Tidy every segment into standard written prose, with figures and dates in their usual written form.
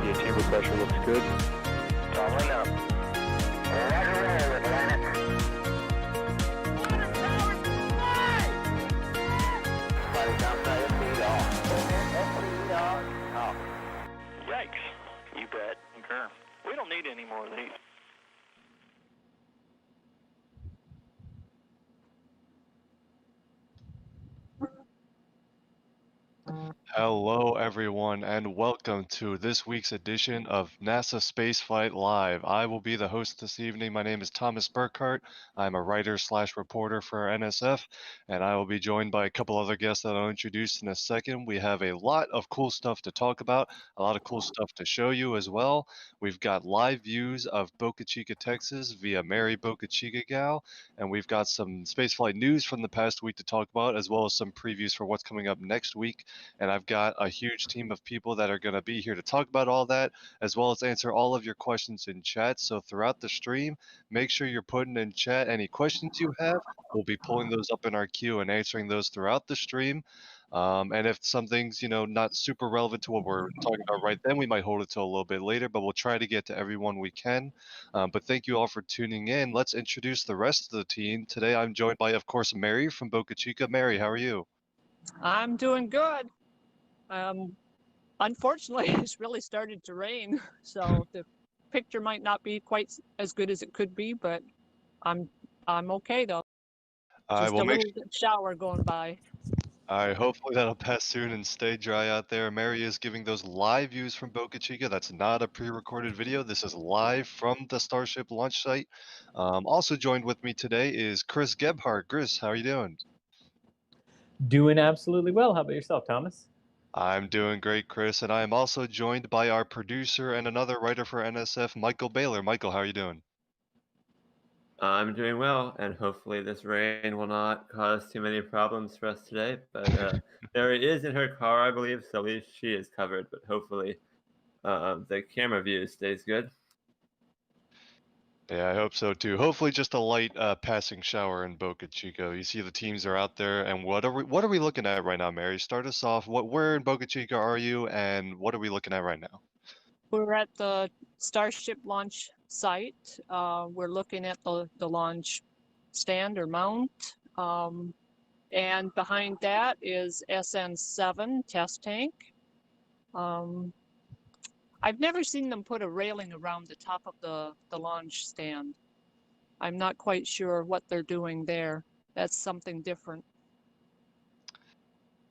Your chamber pressure looks good. Following up. Roger, roll with planet. Water towers fly! Flight downside of speed off. Speed off. Yikes. You bet. Concur. We don't need any more of these. Hello, everyone, and welcome to this week's edition of NASA Spaceflight Live. I will be the host this evening. My name is Thomas Burghardt. I'm a writer/reporter for NSF, and I will be joined by a couple other guests that I'll introduce in a second. We have a lot of cool stuff to talk about, a lot of cool stuff to show you as well. We've got live views of Boca Chica, Texas via Mary Boca Chica Gal, and we've got some spaceflight news from the past week to talk about, as well as some previews for what's coming up next week. And I've got a huge team of people that are going to be here to talk about all that, as well as answer all of your questions in chat. So throughout the stream, make sure you're putting in chat any questions you have. We'll be pulling those up in our queue and answering those throughout the stream. And if something's, not super relevant to what we're talking about right then, we might hold it till a little bit later, but we'll try to get to everyone we can. But thank you all for tuning in. Let's introduce the rest of the team. Today, I'm joined by, of course, Mary from Boca Chica. Mary, how are you? I'm doing good. Unfortunately, it's really started to rain, so the picture might not be quite as good as it could be, but I'm okay though. Just a little shower going by. All right, hopefully that'll pass soon and stay dry out there. Mary is giving those live views from Boca Chica. That's not a pre-recorded video. This is live from the Starship launch site. Also joined with me today is Chris Gebhardt. Chris, how are you doing? Doing absolutely well. How about yourself, Thomas? I'm doing great, Chris, and I am also joined by our producer and another writer for NSF, Michael Baylor. Michael, how are you doing? I'm doing well, and hopefully this rain will not cause too many problems for us today. But there it is in her car, I believe, so at least she is covered. But hopefully the camera view stays good. Yeah, I hope so too. Hopefully just a light passing shower in Boca Chica. You see the teams are out there, and what are we looking at right now, Mary? Start us off. Where in Boca Chica are you, and what are we looking at right now? We're at the Starship launch site. We're looking at the launch stand or mount. And behind that is SN7 test tank. I've never seen them put a railing around the top of the launch stand. I'm not quite sure what they're doing there. That's something different.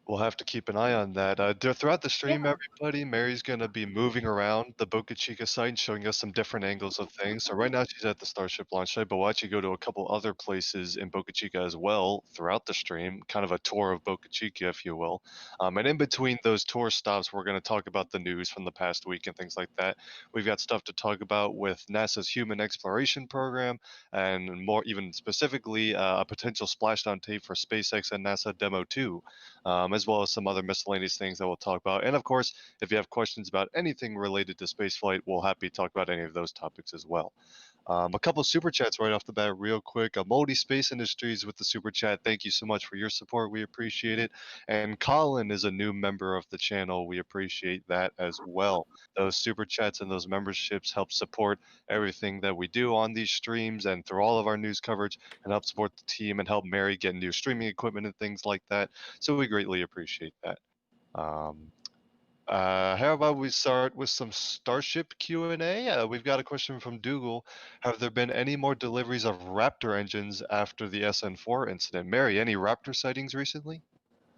We'll have to keep an eye on that. Throughout the stream, everybody, Mary's going to be moving around the Boca Chica site and showing us some different angles of things. So right now she's at the Starship launch site, but we'll actually go to a couple other places in Boca Chica as well throughout the stream, kind of a tour of Boca Chica, if you will. And in between those tour stops, we're going to talk about the news from the past week and things like that. We've got stuff to talk about with NASA's Human Exploration Program, and more even specifically, a potential splashdown tape for SpaceX and NASA Demo 2. As well as some other miscellaneous things that we'll talk about. And of course, if you have questions about anything related to spaceflight, we'll happy to talk about any of those topics as well. A couple super chats right off the bat real quick. Moldy Space Industries with the super chat. Thank you so much for your support. We appreciate it. And Colin is a new member of the channel. We appreciate that as well. Those super chats and those memberships help support everything that we do on these streams and through all of our news coverage, and help support the team and help Mary get new streaming equipment and things like that. So we greatly appreciate that. How about we start with some Starship Q&A? We've got a question from Dougal. Have there been any more deliveries of Raptor engines after the SN4 incident? Mary, any Raptor sightings recently?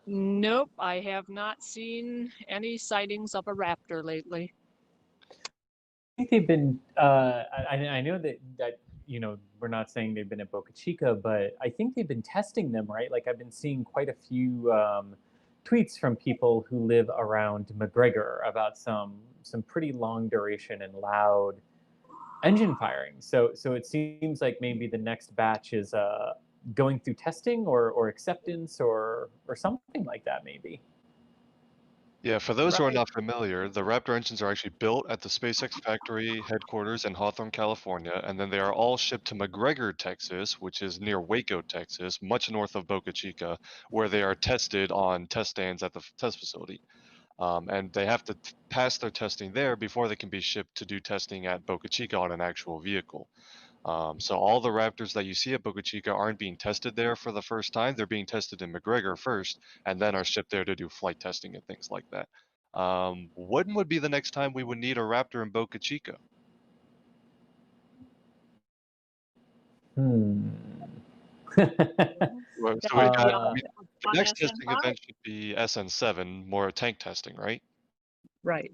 Nope, I have not seen any sightings of a Raptor lately. I think they've been, I know that we're not saying they've been at Boca Chica, but I think they've been testing them, right? Like I've been seeing quite a few tweets from people who live around McGregor about some pretty long duration and loud engine firing. So it seems like maybe the next batch is going through testing or acceptance or something like that maybe. Yeah, for those who are not familiar, the Raptor engines are actually built at the SpaceX factory headquarters in Hawthorne, California, and then they are all shipped to McGregor, Texas, which is near Waco, Texas, much north of Boca Chica, where they are tested on test stands at the test facility. and they have to pass their testing there before they can be shipped to do testing at Boca Chica on an actual vehicle. So all the Raptors that you see at Boca Chica aren't being tested there for the first time. They're being tested in McGregor first, and then are shipped there to do flight testing and things like that. When would be the next time we would need a Raptor in Boca Chica? Well, so we got, Uh, the next testing event should be SN7, more tank testing, right? Right.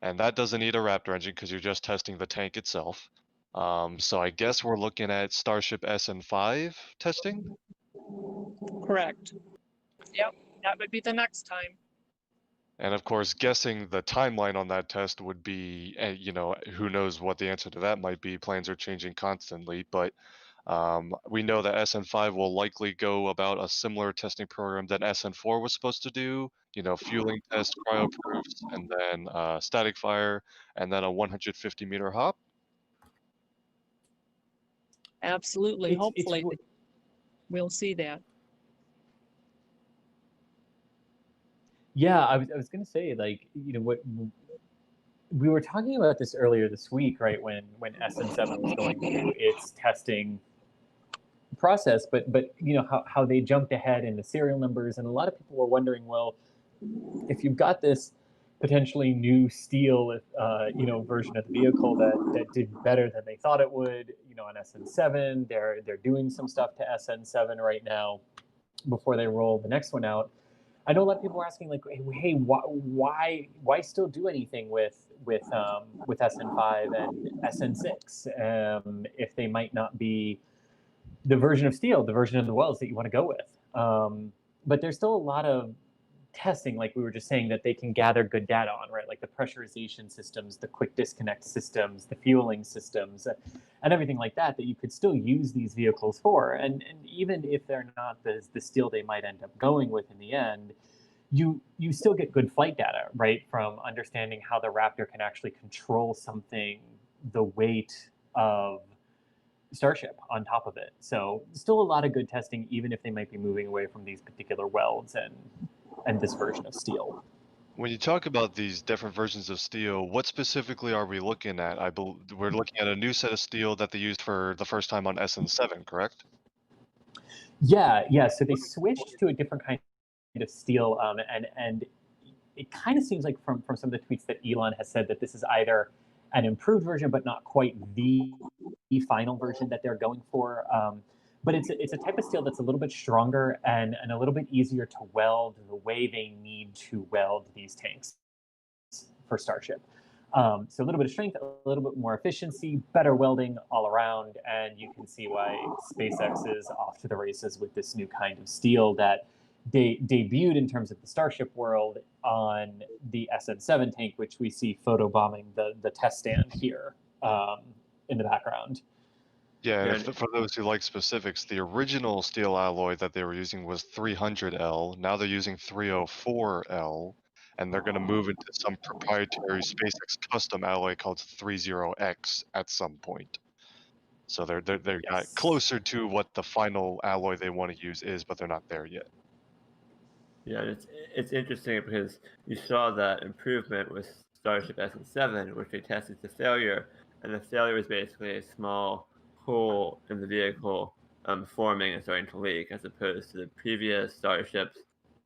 And that doesn't need a Raptor engine because you're just testing the tank itself. So I guess we're looking at Starship SN5 testing. Correct. Yep, that would be the next time. And of course, guessing the timeline on that test would be, you know, who knows what the answer to that might be. Plans are changing constantly, but we know that SN5 will likely go about a similar testing program that SN4 was supposed to do. You know, fueling test, cryo proofs, and then static fire, and then a 150-meter hop. Absolutely. It's- Hopefully, we'll see that. Yeah, I was going to say, like, you know, what we were talking about this earlier this week, right? When SN7 was going through its testing process, but you know how they jumped ahead in the serial numbers, and a lot of people were wondering, well, if you've got this potentially new steel, you know, version of the vehicle that did better than they thought it would, you know, on SN7, they're doing some stuff to SN7 right now before they roll the next one out. I know a lot of people are asking, like, hey, why still do anything with SN5 and SN6 if they might not be the version of steel, the version of the wells that you want to go with? But there's still a lot of testing, like we were just saying, that they can gather good data on, right? Like the pressurization systems, the quick disconnect systems, the fueling systems, and everything like that you could still use these vehicles for. And even if they're not the steel they might end up going with in the end, you still get good flight data, right? From understanding how the Raptor can actually control something the weight of Starship on top of it. So still a lot of good testing, even if they might be moving away from these particular welds and this version of steel. When you talk about these different versions of steel, what specifically are we looking at? We're looking at a new set of steel that they used for the first time on SN7, correct? Yeah. So they switched to a different kind of steel, and it kind of seems like from some of the tweets that Elon has said that this is either an improved version, but not quite the final version that they're going for. But it's a type of steel that's a little bit stronger and a little bit easier to weld the way they need to weld these tanks for Starship. So a little bit of strength, a little bit more efficiency, better welding all around, and you can see why SpaceX is off to the races with this new kind of steel that debuted in terms of the Starship world on the SN7 tank, which we see photobombing the test stand here in the background. Yeah, and for those who like specifics, the original steel alloy that they were using was 300L. Now they're using 304L, and they're going to move into some proprietary SpaceX custom alloy called 30X at some point. So they're Yes. closer to what the final alloy they want to use is, but they're not there yet. Yeah, it's interesting because you saw that improvement with Starship SN7, which they tested to failure, and the failure was basically a small hole in the vehicle forming and starting to leak, as opposed to the previous Starships,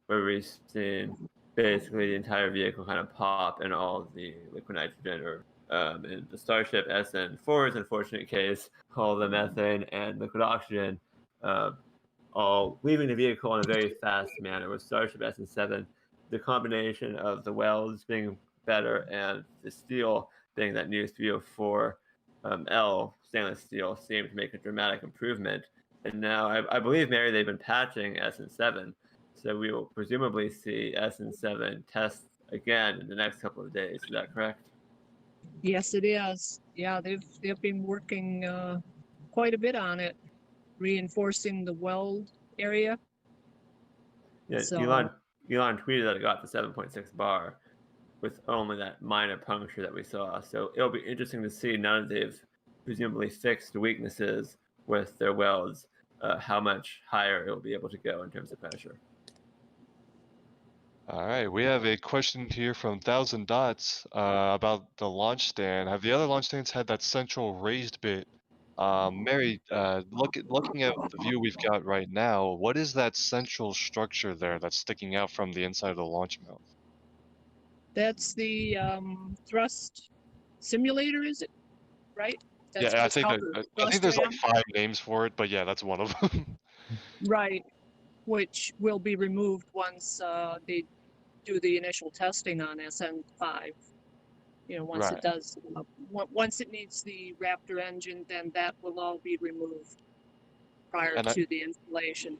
where we've seen basically the entire vehicle kind of pop and all of the liquid nitrogen, or in the Starship SN4's unfortunate case, all the methane and liquid oxygen all leaving the vehicle in a very fast manner. With Starship SN7, the combination of the welds being better and the steel being that new 304L stainless steel seemed to make a dramatic improvement. And now I believe, Mary, they've been patching SN7, so we will presumably see SN7 test again in the next couple of days. Is that correct? Yes, it is. Yeah, they've been working quite a bit on it, reinforcing the weld area. Yeah, So, Elon tweeted that it got to 7.6 bar with only that minor puncture that we saw. So it'll be interesting to see, now that they've presumably fixed the weaknesses with their welds, how much higher it'll be able to go in terms of pressure. All right, we have a question here from Thousand Dots about the launch stand. Have the other launch stands had that central raised bit? Mary, looking at the view we've got right now, what is that central structure there that's sticking out from the inside of the launch mount? That's the thrust simulator, is it? Right? That's Yeah, what I it's think called, that, the I think thrust there's like ram? 5 names for it, but yeah, that's one of them. Right, which will be removed once they do the initial testing on SN5. You know, once it Right. does, once it needs the Raptor engine, then that will all be removed prior And I, to the installation.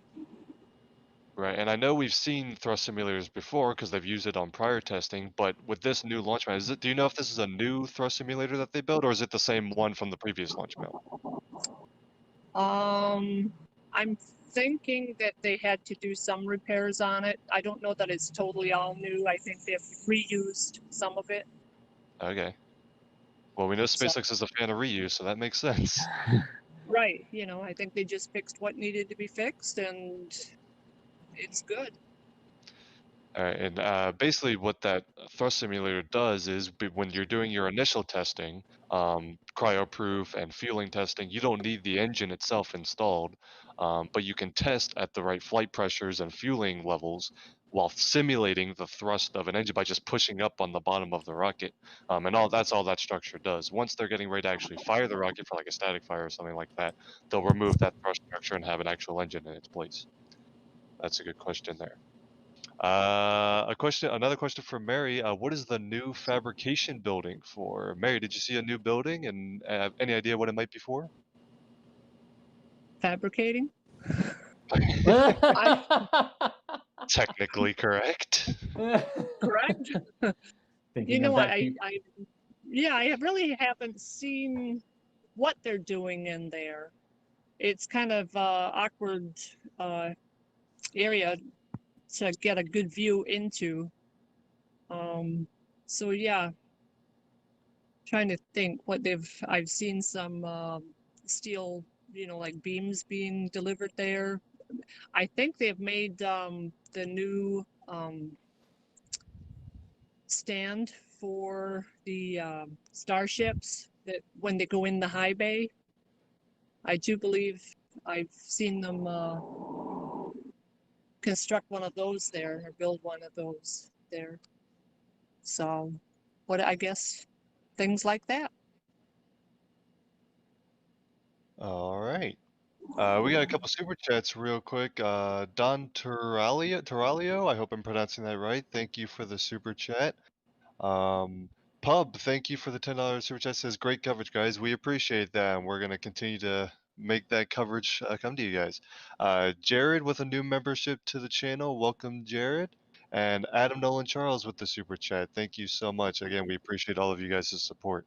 right, and I know we've seen thrust simulators before because they've used it on prior testing, but with this new launch mount, do you know if this is a new thrust simulator that they built, or is it the same one from the previous launch mount? I'm thinking that they had to do some repairs on it. I don't know that it's totally all new. I think they've reused some of it. Okay. Well, we know So, SpaceX is a fan of reuse, so that makes sense. right, you know, I think they just fixed what needed to be fixed, and it's good. All right, and basically what that thrust simulator does is when you're doing your initial testing, cryo-proof and fueling testing, you don't need the engine itself installed, but you can test at the right flight pressures and fueling levels while simulating the thrust of an engine by just pushing up on the bottom of the rocket. And that's all that structure does. Once they're getting ready to actually fire the rocket for like a static fire or something like that, they'll remove that thrust structure and have an actual engine in its place. That's a good question there. Another question for Mary. What is the new fabrication building for? Mary, did you see a new building and any idea what it might be for? Fabricating? Technically correct. Correct? Thinking You know, of that few. yeah, I really haven't seen what they're doing in there. It's kind of awkward area to get a good view into. So yeah, trying to think what I've seen some steel, you know, like beams being delivered there. I think they've made the new stand for the starships that when they go in the high bay. I do believe I've seen them construct one of those there or build one of those there. So, what I guess things like that. All right. We got a couple super chats real quick. Don Turalio, I hope I'm pronouncing that right. Thank you for the super chat. Pub, thank you for the $10 super chat. Says great coverage, guys. We appreciate that, and we're gonna continue to make that coverage come to you guys. Jared with a new membership to the channel. Welcome, Jared. And Adam Nolan Charles with the super chat. Thank you so much. Again, we appreciate all of you guys' support.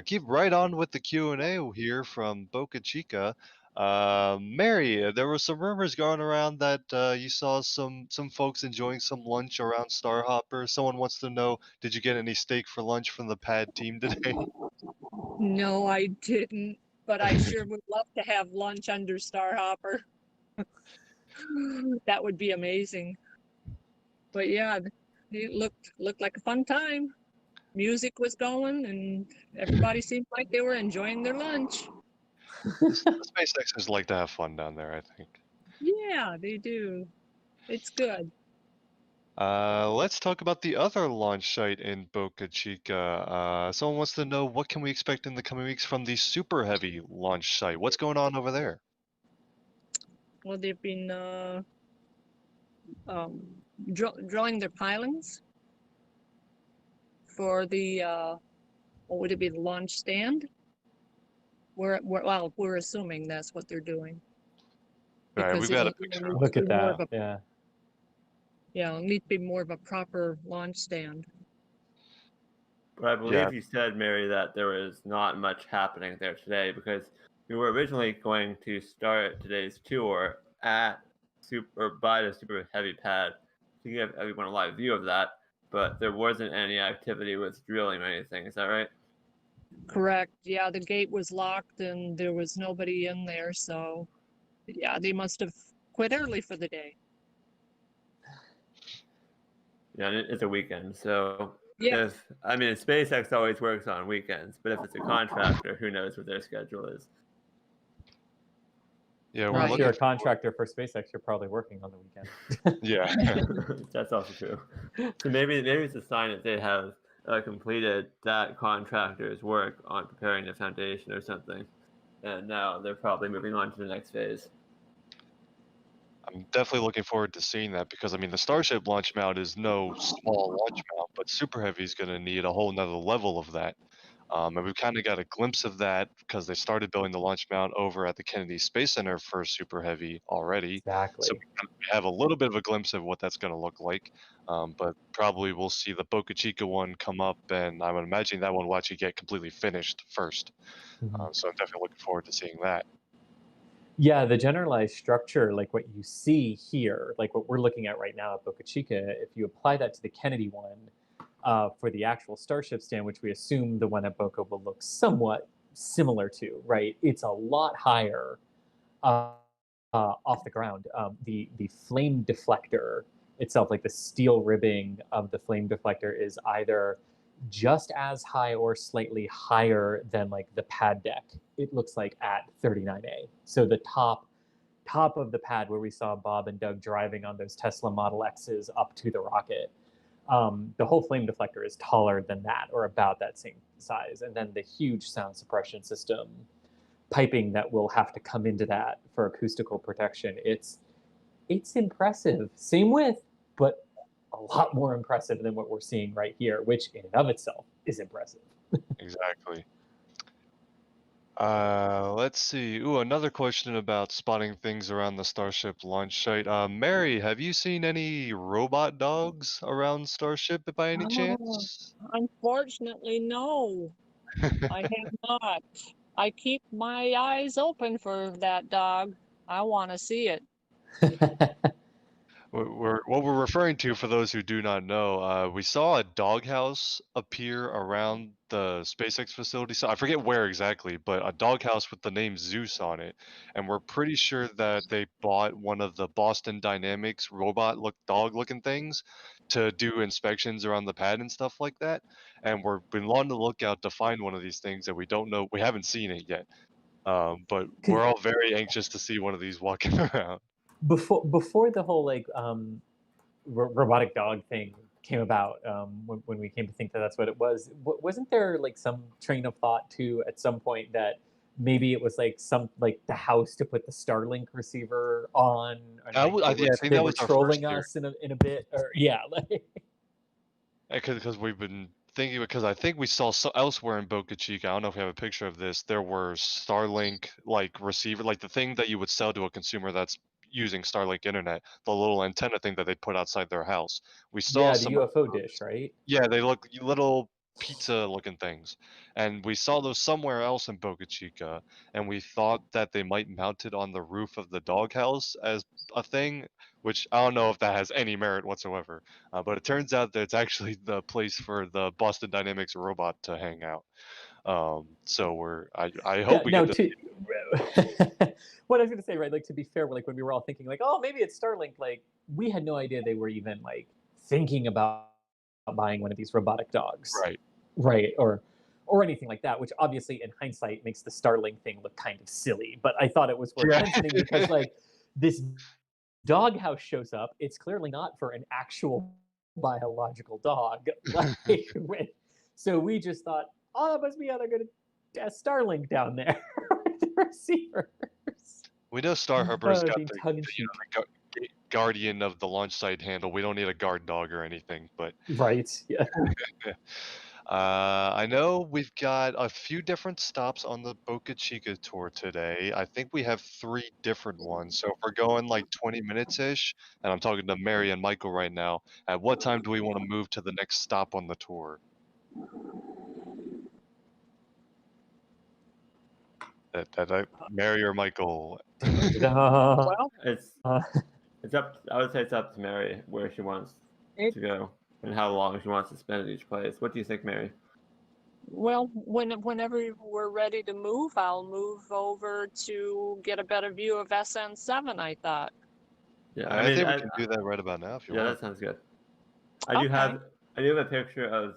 Keep right on with the Q&A here from Boca Chica. Mary, there were some rumors going around that you saw some folks enjoying some lunch around Starhopper. Someone wants to know, did you get any steak for lunch from the pad team today? No, I didn't, but I sure would love to have lunch under Starhopper. That would be amazing. But yeah, it looked like a fun time. Music was going, and everybody seemed like they were enjoying their lunch. The SpaceXers like to have fun down there, I think. Yeah, they do. It's good. Let's talk about the other launch site in Boca Chica. Someone wants to know, what can we expect in the coming weeks from the Super Heavy launch site? What's going on over there? Well, they've been drilling their pilings for the what would it be, the launch stand? We're assuming that's what they're doing. All right, Because we've got a it'll picture. need Look to at be more that. of a, Yeah. yeah, it'll need to be more of a proper launch stand. But I believe you said, Mary, that there was not much happening there today because we were originally going to start today's tour by the Super Heavy pad to give everyone a live view of that, but there wasn't any activity with drilling or anything. Is that right? Correct. Yeah, the gate was locked and there was nobody in there, so yeah, they must have quit early for the day. Yeah, and it's a weekend, so Yeah. if SpaceX always works on weekends, but if it's a contractor, who knows what their schedule is? Yeah, we're Right. If you're looking. a contractor for SpaceX, you're probably working on the weekend. Yeah. That's also true. So maybe it's a sign that they have completed that contractor's work on preparing the foundation or something, and now they're probably moving on to the next phase. I'm definitely looking forward to seeing that because I mean the Starship launch mount is no small launch mount, but Super Heavy is going to need a whole nother level of that. And we've kind of got a glimpse of that because they started building the launch mount over at the Kennedy Space Center for Super Heavy already. So Exactly. we have a little bit of a glimpse of what that's going to look like. But probably we'll see the Boca Chica one come up, and I would imagine that one will actually get completely finished first. Mhm. So I'm definitely looking forward to seeing that. Yeah, the generalized structure, like what you see here, like what we're looking at right now at Boca Chica, if you apply that to the Kennedy one for the actual Starship stand, which we assume the one at Boca will look somewhat similar to, right? It's a lot higher off the ground. The flame deflector itself, like the steel ribbing of the flame deflector, is either just as high or slightly higher than like the pad deck. It looks like at 39A. So the top of the pad where we saw Bob and Doug driving on those Tesla Model X's up to the rocket. The whole flame deflector is taller than that, or about that same size. And then the huge sound suppression system piping that will have to come into that for acoustical protection. It's impressive. Same width, but a lot more impressive than what we're seeing right here, which in and of itself is impressive. Exactly. Let's see. Ooh, another question about spotting things around the Starship launch site. Mary, have you seen any robot dogs around Starship by any Oh, chance? unfortunately, no, I have not. I keep my eyes open for that dog. I want to see it. What we're referring to, for those who do not know, we saw a doghouse appear around the SpaceX facility. So I forget where exactly, but a doghouse with the name Zeus on it. And we're pretty sure that they bought one of the Boston Dynamics dog looking things to do inspections around the pad and stuff like that. And we've been on the lookout to find one of these things, and we don't know, we haven't seen it yet. But we're all very anxious to see one of these walking around. Before the whole like robotic dog thing came about, when we came to think that that's what it was, wasn't there like some train of thought too at some point that maybe it was like the house to put the Starlink receiver on, and I like think they that were was our first trolling theory. us in a bit, or yeah, like Because we've been thinking, because I think we saw elsewhere in Boca Chica, I don't know if we have a picture of this, there were Starlink like receiver, like the thing that you would sell to a consumer that's using Starlink internet, the little antenna thing that they put outside their house. We saw yeah, the some. UFO dish, right? Yeah, they look little pizza-looking things, and we saw those somewhere else in Boca Chica, and we thought that they might mount it on the roof of the doghouse as a thing, which I don't know if that has any merit whatsoever. But it turns out that it's actually the place for the Boston Dynamics robot to hang out. So I hope we Now, get to. to what I was going to say, right? Like, to be fair, like when we were all thinking, like, oh, maybe it's Starlink. Like, we had no idea they were even like thinking about buying one of these robotic dogs, Right. right? Or anything like that. Which obviously, in hindsight, makes the Starlink thing look kind of silly. But I thought it was worth Yeah. mentioning because, like, this doghouse shows up. It's clearly not for an actual biological dog. Like, so we just thought, oh, that must be how they're going to test Starlink down there with the receivers. We know Starhopper's got Being the tongue-in-cheek. guardian of the launch site handle. We don't need a guard dog or anything, but. Right, yeah. I know we've got a few different stops on the Boca Chica tour today. I think we have 3 different ones. So if we're going like 20 minutes-ish, and I'm talking to Mary and Michael right now, at what time do we want to move to the next stop on the tour? Mary or Michael? Well, It's up. I would say it's up to Mary where she wants It- to go and how long she wants to spend at each place. What do you think, Mary? well, whenever we're ready to move, I'll move over to get a better view of SN7, I thought. Yeah, I think we can do that right about now if you yeah, want. that sounds good. I do Okay. have a picture of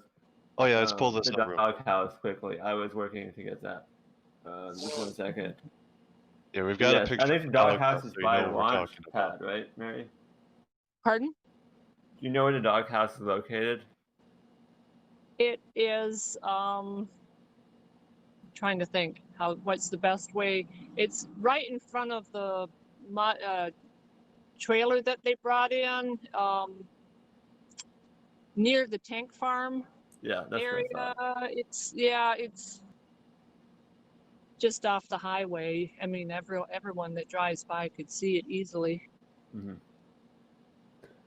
Oh yeah, let's pull this the up real quick. doghouse quickly. I was working to get that. Just 1 second. Yeah, we've But got a yes, picture I of think the the doghouse doghouse, is so you by know a what we're launch talking about. pad, right, Mary? Pardon? Do you know where the doghouse is located? It is trying to think what's the best way. It's right in front of the trailer that they brought in, near the tank farm Yeah, that's area. what I thought. It's just off the highway. I mean, everyone that drives by could see it easily. Mm-hmm.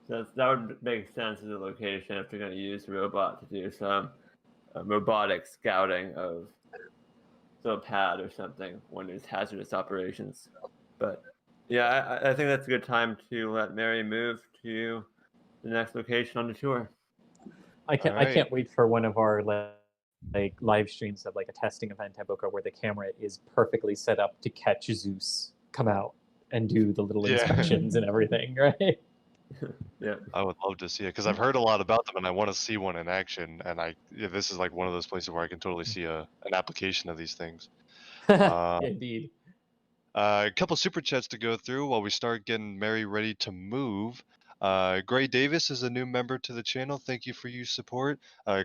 So that would make sense as a location if they're going to use the robot to do some robotic scouting of some pad or something when there's hazardous operations. But yeah, I think that's a good time to let Mary move to the next location on the tour. I Alright. can't wait for one of our like live streams of like a testing event at Boca where the camera is perfectly set up to catch Zeus come out and do the little Yeah. inspections and everything, right? Yeah. I would love to see it because I've heard a lot about them and I want to see one in action. And this is like one of those places where I can totally see an application of these things. Indeed. A couple super chats to go through while we start getting Mary ready to move. Gray Davis is a new member to the channel. Thank you for your support.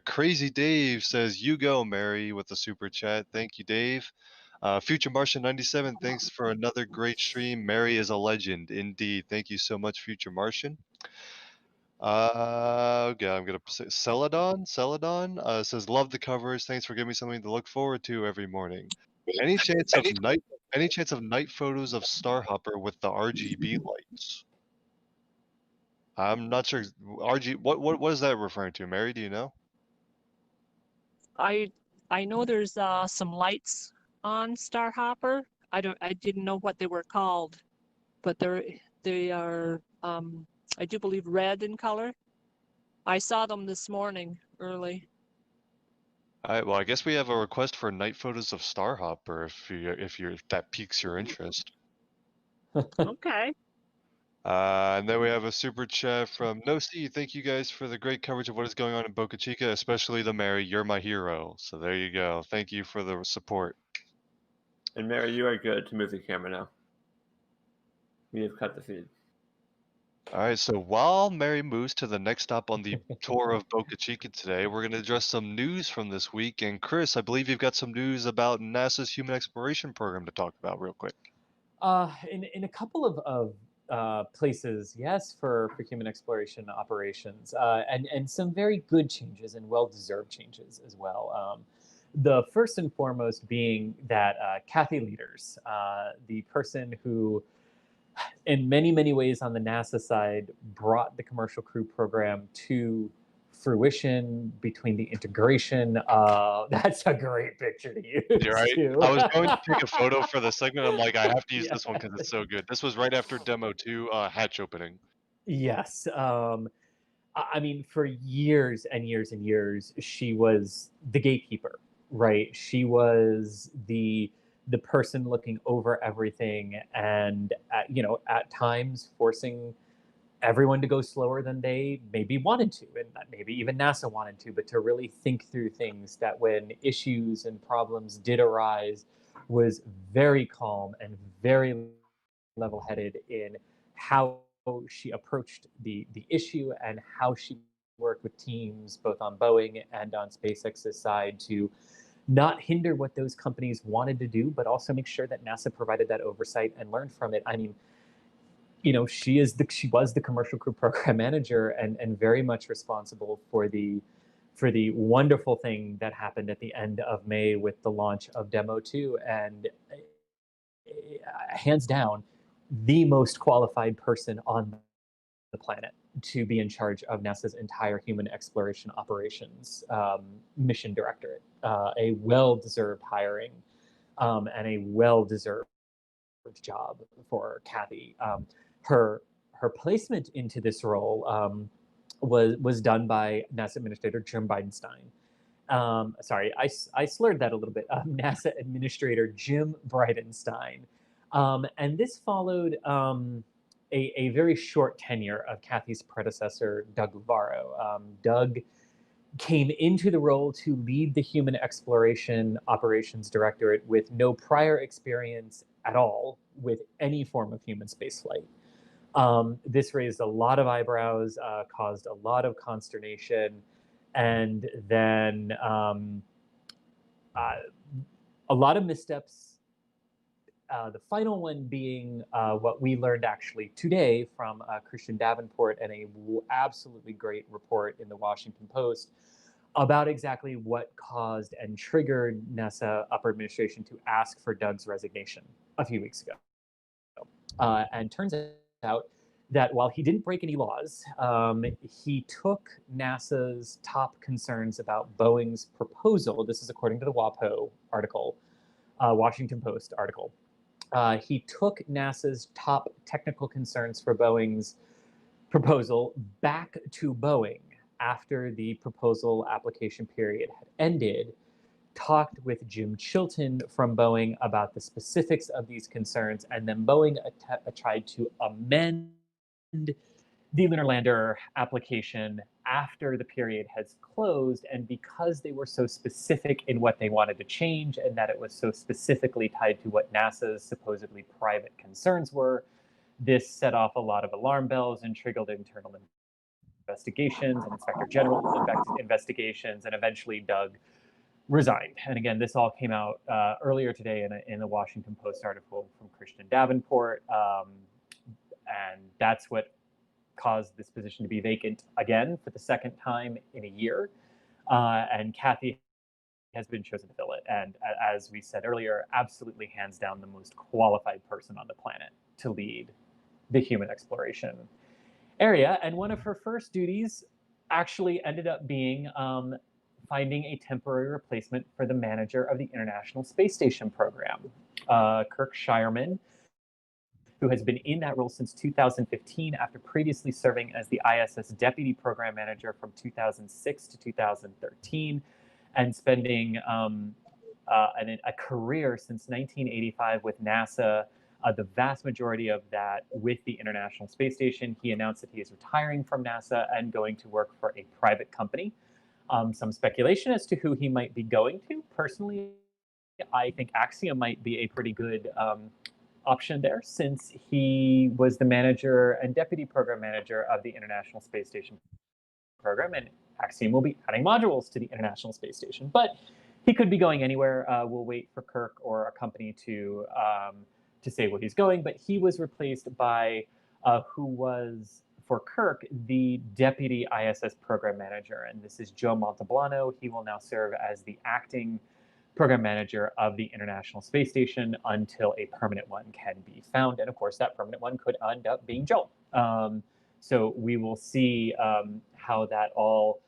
Crazy Dave says, "You go, Mary," with the super chat. Thank you, Dave. Future Martian 97, thanks for another great stream. Mary is a legend, indeed. Thank you so much, Future Martian. Okay, I'm gonna say Celadon says, "Love the covers. Thanks for giving me something to look forward to every morning. Any chance of night photos of Starhopper with the RGB lights?" I'm not sure. RG, what is that referring to, Mary? Do you know? I know there's some lights on Starhopper. I didn't know what they were called, but they are I do believe red in color. I saw them this morning early. All right. Well, I guess we have a request for night photos of Starhopper if that piques your interest. Okay. And then we have a super chat from Nosi. Thank you guys for the great coverage of what is going on in Boca Chica, especially the Mary. You're my hero. So there you go. Thank you for the support. And Mary, you are good to move the camera now. We have cut the feed. All right. So while Mary moves to the next stop on the tour of Boca Chica today, we're going to address some news from this week. And Chris, I believe you've got some news about NASA's human exploration program to talk about real quick. In a couple of places, yes, for human exploration operations, and some very good changes and well-deserved changes as well. The first and foremost being that Kathy Leaders, the person who, in many ways on the NASA side, brought the commercial crew program to fruition between the integration. That's a great picture to use. You're right. Too. I was going to take a photo for the segment. I'm like, I have to use Yeah. this one because it's so good. This was right after demo 2, hatch opening. Yes. I mean, for years and years and years, she was the gatekeeper, right? She was the person looking over everything, and at times forcing everyone to go slower than they maybe wanted to, and that maybe even NASA wanted to, but to really think through things that when issues and problems did arise, was very calm and very level-headed in how she approached the issue and how she worked with teams both on Boeing and on SpaceX's side to not hinder what those companies wanted to do, but also make sure that NASA provided that oversight and learned from it. I mean, she was the commercial crew program manager and very much responsible for the wonderful thing that happened at the end of May with the launch of Demo 2, and hands down, the most qualified person on the planet to be in charge of NASA's entire human exploration operations mission directorate. A well-deserved hiring and a well-deserved job for Kathy. Her placement into this role was done by NASA Administrator Jim Bridenstine. Sorry, I slurred that a little bit. NASA Administrator Jim Bridenstine. And this followed a very short tenure of Kathy's predecessor, Doug Varro. Doug came into the role to lead the Human Exploration Operations Directorate with no prior experience at all with any form of human spaceflight. This raised a lot of eyebrows, caused a lot of consternation, and then a lot of missteps. The final one being what we learned actually today from Christian Davenport and a absolutely great report in the Washington Post about exactly what caused and triggered NASA upper administration to ask for Doug's resignation a few weeks ago. And turns out that while he didn't break any laws, he took NASA's top concerns about Boeing's proposal. This is according to the WAPO article, Washington Post article. He took NASA's top technical concerns for Boeing's proposal back to Boeing after the proposal application period had ended, talked with Jim Chilton from Boeing about the specifics of these concerns, and then Boeing tried to amend the lunar lander application after the period has closed. And because they were so specific in what they wanted to change and that it was so specifically tied to what NASA's supposedly private concerns were, this set off a lot of alarm bells and triggered internal investigations and Inspector General investigations, and eventually Doug resigned. And again, this all came out earlier today in the Washington Post article from Christian Davenport. And that's what caused this position to be vacant again for the second time in a year. And Kathy has been chosen to fill it. And as we said earlier, absolutely hands down the most qualified person on the planet to lead the human exploration area. And one of her first duties actually ended up being finding a temporary replacement for the manager of the International Space Station program, Kirk Shireman, who has been in that role since 2015 after previously serving as the ISS Deputy Program Manager from 2006 to 2013, and spending a career since 1985 with NASA, the vast majority of that with the International Space Station. He announced that he is retiring from NASA and going to work for a private company. Some speculation as to who he might be going to. Personally, I think Axiom might be a pretty good option there, since he was the manager and deputy program manager of the International Space Station program, and Axiom will be adding modules to the International Space Station. But he could be going anywhere. We'll wait for Kirk or a company to say where he's going. But he was replaced by who was, for Kirk, the deputy ISS program manager, and this is Joe Montalbano. He will now serve as the acting program manager of the International Space Station until a permanent one can be found. And of course, that permanent one could end up being Joel. So we will see how that all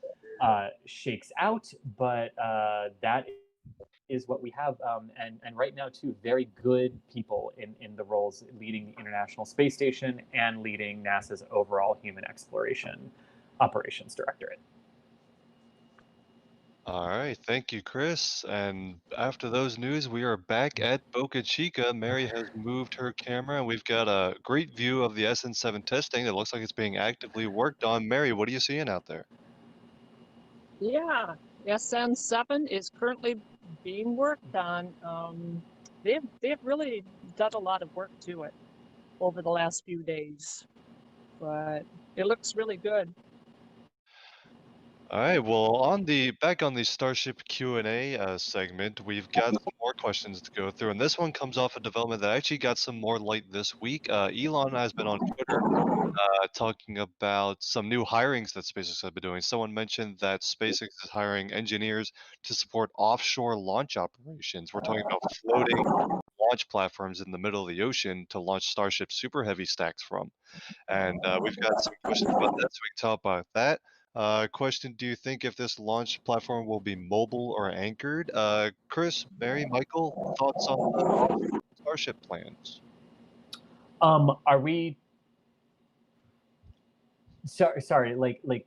shakes out. But that is what we have. And right now, two very good people in the roles leading the International Space Station and leading NASA's overall Human Exploration Operations Directorate. All right, thank you, Chris. And after those news, we are back at Boca Chica. Mary has moved her camera, and we've got a great view of the SN7 testing. It looks like it's being actively worked on. Mary, what are you seeing out there? Yeah, SN7 is currently being worked on. They've really done a lot of work to it over the last few days, but it looks really good. All right, well, back on the Starship Q&A segment, we've got some more questions to go through, and this one comes off a development that actually got some more light this week. Elon has been on Twitter talking about some new hirings that SpaceX has been doing. Someone mentioned that SpaceX is hiring engineers to support offshore launch operations. We're talking about floating launch platforms in the middle of the ocean to launch Starship Super Heavy stacks from. And we've got some questions about that, so we can talk about that. Question, do you think if this launch platform will be mobile or anchored? Chris, Mary, Michael, thoughts on the Starship plans? Are we sorry, like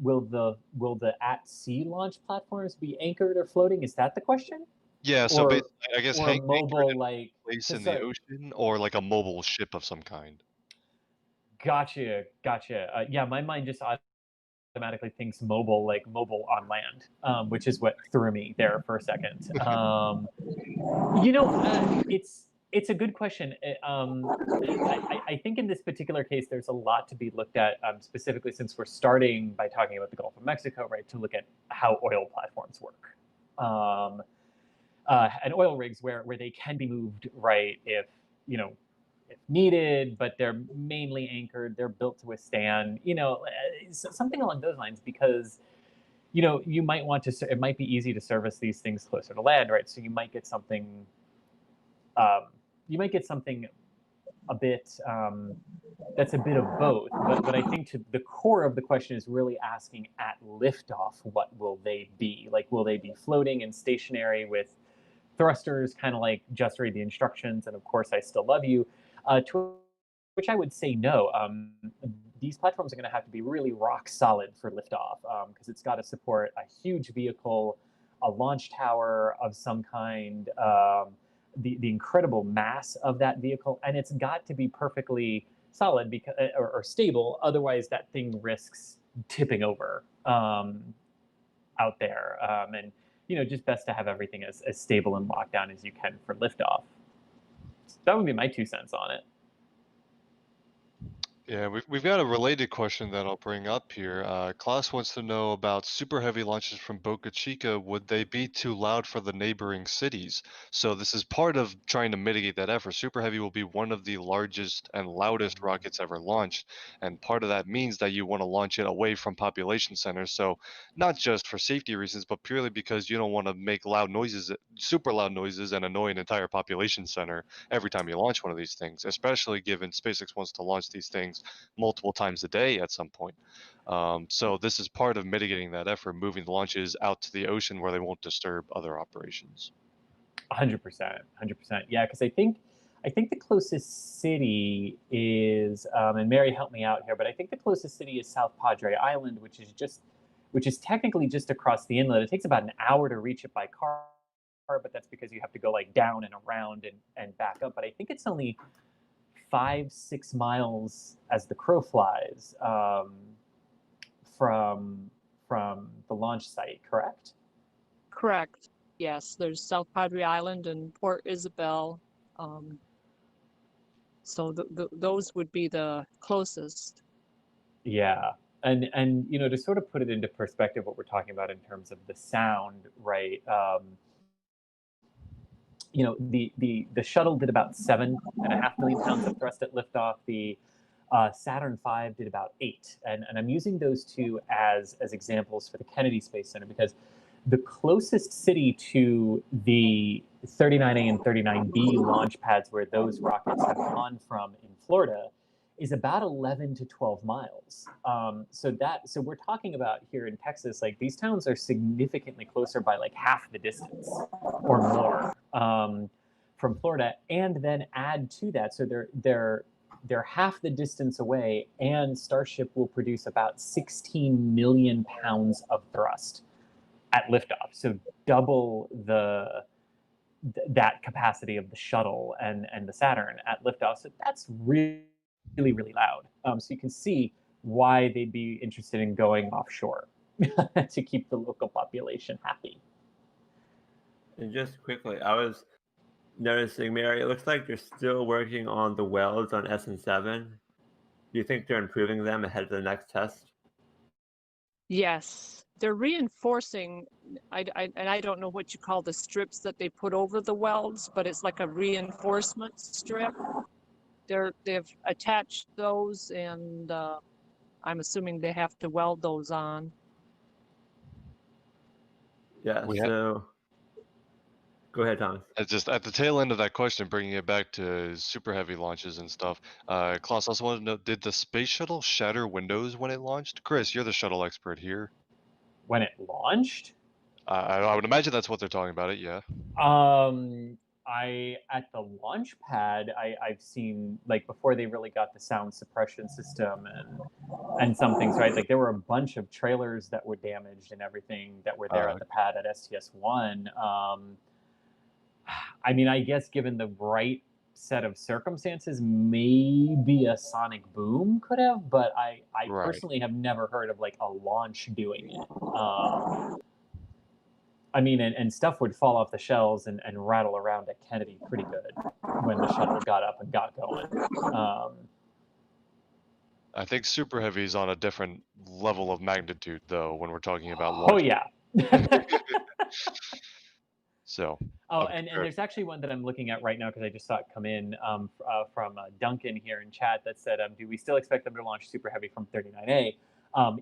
will the at sea launch platforms be anchored or floating? Is that the question? Yeah, so Or- basically, I guess or anchored mobile, in like place in sorry. the ocean, or like a mobile ship of some kind. Gotcha. Yeah, my mind just automatically thinks mobile, like mobile on land, which is what threw me there for a second. It's a good question. I think in this particular case, there's a lot to be looked at, specifically since we're starting by talking about the Gulf of Mexico, right? To look at how oil platforms work, and oil rigs where they can be moved, right? If needed, but they're mainly anchored. They're built to withstand, something along those lines, because you might want to. It might be easy to service these things closer to land, right? So you might get something. You might get something a bit that's a bit of both. But I think to the core of the question is really asking at liftoff, what will they be? Like, will they be floating and stationary with thrusters, kind of like just read the instructions, and of course I still love you, to which I would say no. These platforms are going to have to be really rock solid for liftoff, because it's got to support a huge vehicle, a launch tower of some kind, the incredible mass of that vehicle, and it's got to be perfectly solid because or stable. Otherwise, that thing risks tipping over out there, and just best to have everything as stable and locked down as you can for liftoff. That would be my 2 cents on it. Yeah, we've got a related question that I'll bring up here. Klaus wants to know about super heavy launches from Boca Chica. Would they be too loud for the neighboring cities? So this is part of trying to mitigate that effort. Super heavy will be one of the largest and loudest rockets ever launched, and part of that means that you want to launch it away from population centers. So not just for safety reasons, but purely because you don't want to make loud noises, super loud noises, and annoy an entire population center every time you launch one of these things, especially given SpaceX wants to launch these things multiple times a day at some point. So this is part of mitigating that effort, moving the launches out to the ocean where they won't disturb other operations. 100%. Yeah, because I think the closest city is, and Mary helped me out here, but I think the closest city is South Padre Island, which is technically just across the inlet. It takes about an hour to reach it by car, but that's because you have to go like down and around and back up. But I think it's only 5-6 miles as the crow flies, from the launch site, correct? Correct. Yes, there's South Padre Island and Port Isabel. So those would be the closest. Yeah. And to sort of put it into perspective, what we're talking about in terms of the sound, right? The shuttle did about 7.5 million pounds of thrust at liftoff. The Saturn V did about 8, and I'm using those two as examples for the Kennedy Space Center because the closest city to the 39A and 39B launch pads where those rockets have gone from in Florida is about 11 to 12 miles. So we're talking about here in Texas, like these towns are significantly closer by like half the distance or more from Florida, and then add to that, so they're half the distance away, and Starship will produce about 16 million pounds of thrust at liftoff. So double that capacity of the shuttle and the Saturn at liftoff. So that's really loud. So you can see why they'd be interested in going offshore to keep the local population happy. And just quickly, I was noticing, Mary, it looks like you're still working on the welds on SN7. Do you think they're improving them ahead of the next test? Yes, they're reinforcing. I don't know what you call the strips that they put over the welds, but it's like a reinforcement strip. They've attached those, and I'm assuming they have to weld those on. Yeah. Go ahead, Thomas. Just at the tail end of that question, bringing it back to super heavy launches and stuff. Klaus also wanted to know: did the space shuttle shatter windows when it launched? Chris, you're the shuttle expert here. When it launched? I would imagine that's what they're talking about. It, yeah. At the launch pad, I've seen, like, before they really got the sound suppression system and some things, right? Like there were a bunch of trailers that were damaged and everything that were there at the pad at STS-1. I mean, I guess given the right set of circumstances, maybe a sonic boom could have, but I Right. personally have never heard of like a launch doing it. I mean, and stuff would fall off the shells and rattle around at Kennedy pretty good when the shuttle got up and got going. I think Super Heavy is on a different level of magnitude, though, when we're talking about Oh launch. yeah. So. Oh, and there's actually one that I'm looking at right now because I just saw it come in from Duncan here in chat that said, do we still expect them to launch Super Heavy from 39A?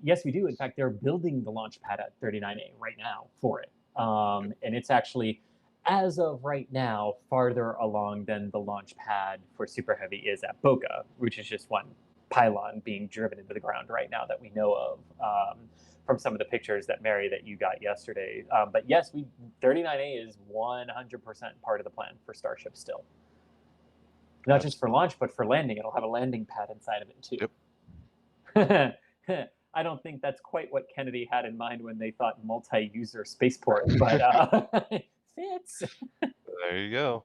Yes, we do. In fact, they're building the launch pad at 39A right now for it. And it's actually, as of right now, farther along than the launch pad for Super Heavy is at Boca, which is just one pylon being driven into the ground right now that we know of. From some of the pictures that Mary that you got yesterday. But yes, 39A is 100% part of the plan for Starship still. Not just for launch, but for landing. It'll have a landing pad inside of it too. Yep. I don't think that's quite what Kennedy had in mind when they thought multi-user spaceport, but it fits. There you go.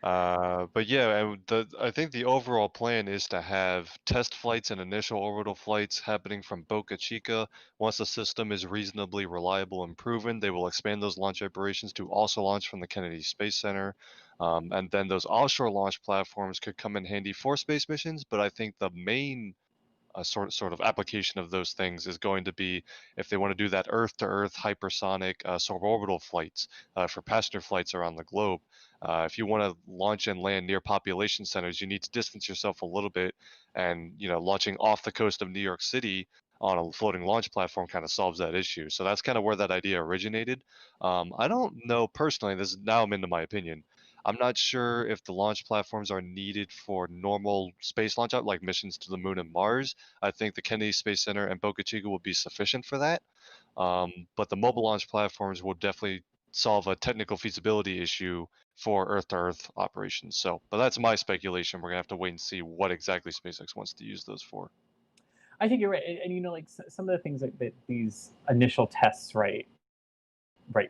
But yeah, I think the overall plan is to have test flights and initial orbital flights happening from Boca Chica. Once the system is reasonably reliable and proven, they will expand those launch operations to also launch from the Kennedy Space Center. And then those offshore launch platforms could come in handy for space missions, but I think the main sort of application of those things is going to be if they want to do that Earth-to-Earth hypersonic suborbital flights for passenger flights around the globe. If you want to launch and land near population centers, you need to distance yourself a little bit, and launching off the coast of New York City on a floating launch platform kind of solves that issue. So that's kind of where that idea originated. I don't know personally. Now I'm into my opinion. I'm not sure if the launch platforms are needed for normal space launch, like missions to the moon and Mars. I think the Kennedy Space Center and Boca Chica will be sufficient for that. But the mobile launch platforms will definitely solve a technical feasibility issue for Earth-to-Earth operations. So, but that's my speculation. We're gonna have to wait and see what exactly SpaceX wants to use those for. I think you're right, and like some of the things that these initial tests, right,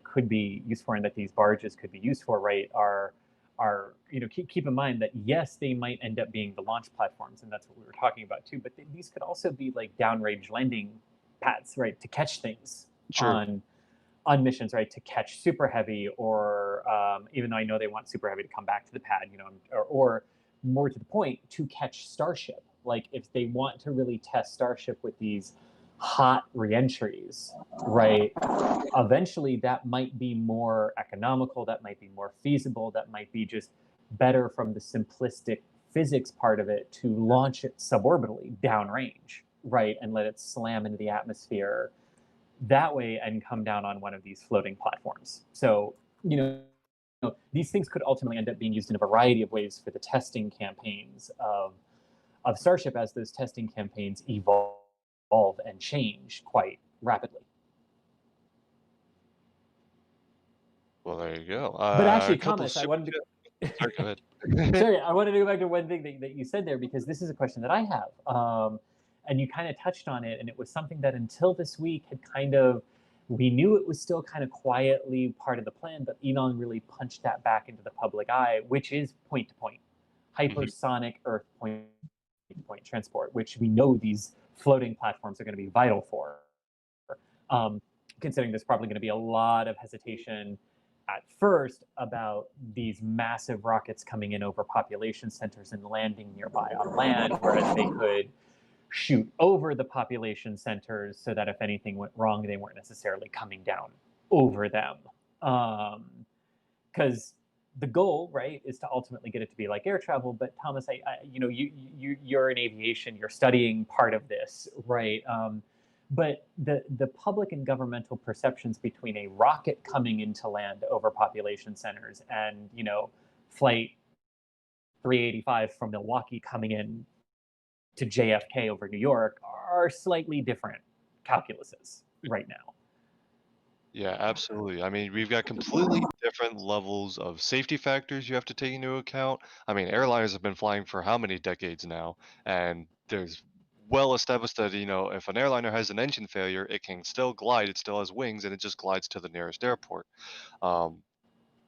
could be used for, and that these barges could be used for, right, are keep in mind that yes, they might end up being the launch platforms, and that's what we were talking about too. But these could also be like downrange landing pads, right, to catch things on missions, right, to catch Super Heavy, or even though I know they want Super Heavy to come back to the pad, or more to the point, to catch Starship. Like if they want to really test Starship with these hot reentries, right? Eventually, that might be more economical. That might be more feasible. That might be just better from the simplistic physics part of it to launch it suborbitally downrange, right, and let it slam into the atmosphere that way and come down on one of these floating platforms. So these things could ultimately end up being used in a variety of ways for the testing campaigns of Starship as those testing campaigns evolve and change quite rapidly. Well, there you go. But actually, Thomas, I wanted to. Sorry, go ahead. Sorry, I wanted to go back to one thing that you said there, because this is a question that I have, and you kind of touched on it, and it was something that until this week we knew it was still kind of quietly part of the plan, but Elon really punched that back into the public eye, which is point-to-point, hypersonic Earth point-to-point transport, which we know these floating platforms are going to be vital for. Considering there's probably going to be a lot of hesitation at first about these massive rockets coming in over population centers and landing nearby on land, whereas they could shoot over the population centers so that if anything went wrong, they weren't necessarily coming down over them. Because the goal, right, is to ultimately get it to be like air travel. But Thomas, you're in aviation, you're studying part of this, right? But the public and governmental perceptions between a rocket coming into land over population centers and flight 385 from Milwaukee coming in to JFK over New York are slightly different calculuses right now. Yeah, absolutely. I mean, we've got completely different levels of safety factors you have to take into account. I mean, airliners have been flying for how many decades now? And there's well established that, if an airliner has an engine failure, it can still glide, it still has wings, and it just glides to the nearest airport.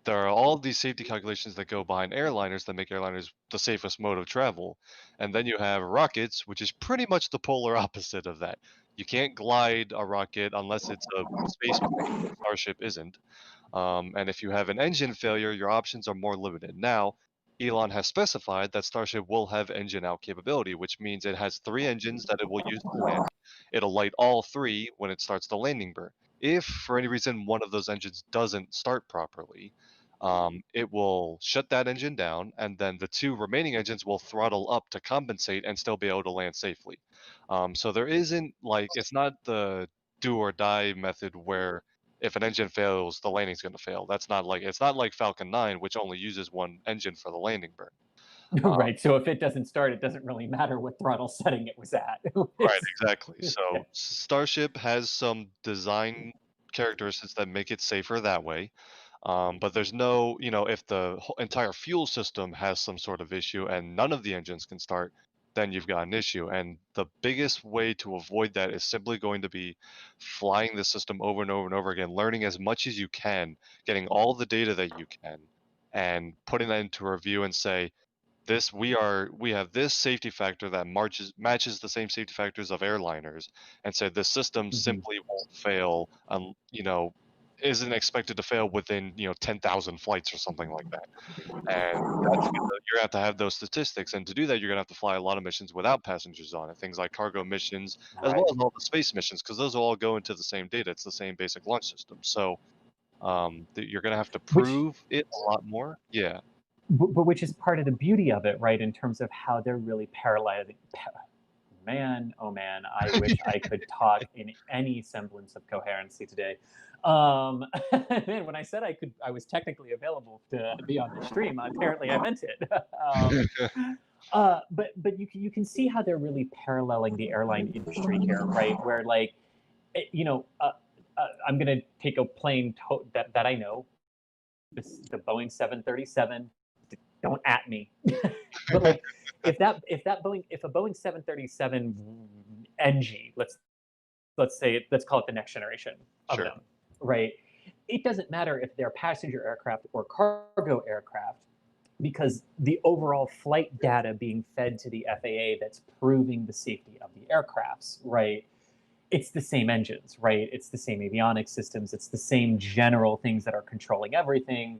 there are all of these safety calculations that go behind airliners that make airliners the safest mode of travel. And then you have rockets, which is pretty much the polar opposite of that. You can't glide a rocket unless it's a space plane. Starship isn't. And if you have an engine failure, your options are more limited. Now, Elon has specified that Starship will have engine out capability, which means it has 3 engines that it will use to land. It'll light all 3 when it starts the landing burn. If for any reason one of those engines doesn't start properly, it will shut that engine down, and then the 2 remaining engines will throttle up to compensate and still be able to land safely. So there isn't like it's not the do or die method where if an engine fails, the landing's going to fail. That's not like it's not like Falcon 9, which only uses 1 engine for the landing burn. Right. So if it doesn't start, it doesn't really matter what throttle setting it was at. Right, exactly. So Starship has some design characteristics that make it safer that way. But there's no, if the entire fuel system has some sort of issue and none of the engines can start, then you've got an issue. And the biggest way to avoid that is simply going to be flying the system over and over and over again, learning as much as you can, getting all the data that you can, and putting that into review and say, we have this safety factor that matches the same safety factors of airliners, and said the system simply won't fail, isn't expected to fail within 10,000 flights or something like that. And you're gonna have to have those statistics, and to do that, you're gonna have to fly a lot of missions without passengers on it, things like cargo missions, as well as all the space missions, because those will all go into the same data. It's the same basic launch system. So you're gonna have to prove it a lot more. Yeah. But which is part of the beauty of it, right? In terms of how they're really paralleling. Man, oh man, I wish I could talk in any semblance of coherency today. Man, when I said I was technically available to be on the stream. Apparently, I meant it. But you can see how they're really paralleling the airline industry here, right? Where like, I'm going to take a plane that I know, the Boeing 737. Don't at me. But like, if a Boeing 737 NG, let's call it the next generation of them, right? It doesn't matter if they're passenger aircraft or cargo aircraft, because the overall flight data being fed to the FAA that's proving the safety of the aircrafts, right? It's the same engines, right? It's the same avionics systems. It's the same general things that are controlling everything.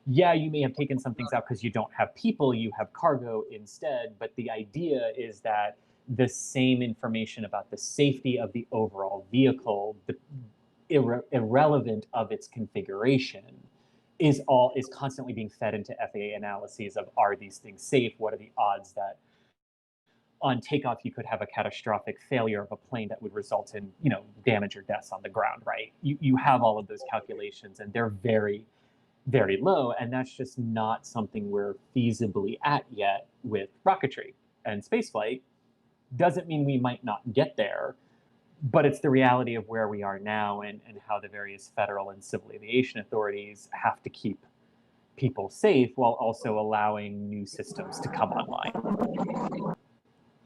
Yeah, you may have taken some things out because you don't have people, you have cargo instead, but the idea is that the same information about the safety of the overall vehicle, irrelevant of its configuration, is constantly being fed into FAA analyses of, are these things safe? What are the odds that on takeoff you could have a catastrophic failure of a plane that would result in damage or deaths on the ground, right? You have all of those calculations, and they're very, very low, and that's just not something we're feasibly at yet with rocketry. And spaceflight doesn't mean we might not get there, but it's the reality of where we are now, and how the various federal and civil aviation authorities have to keep people safe while also allowing new systems to come online.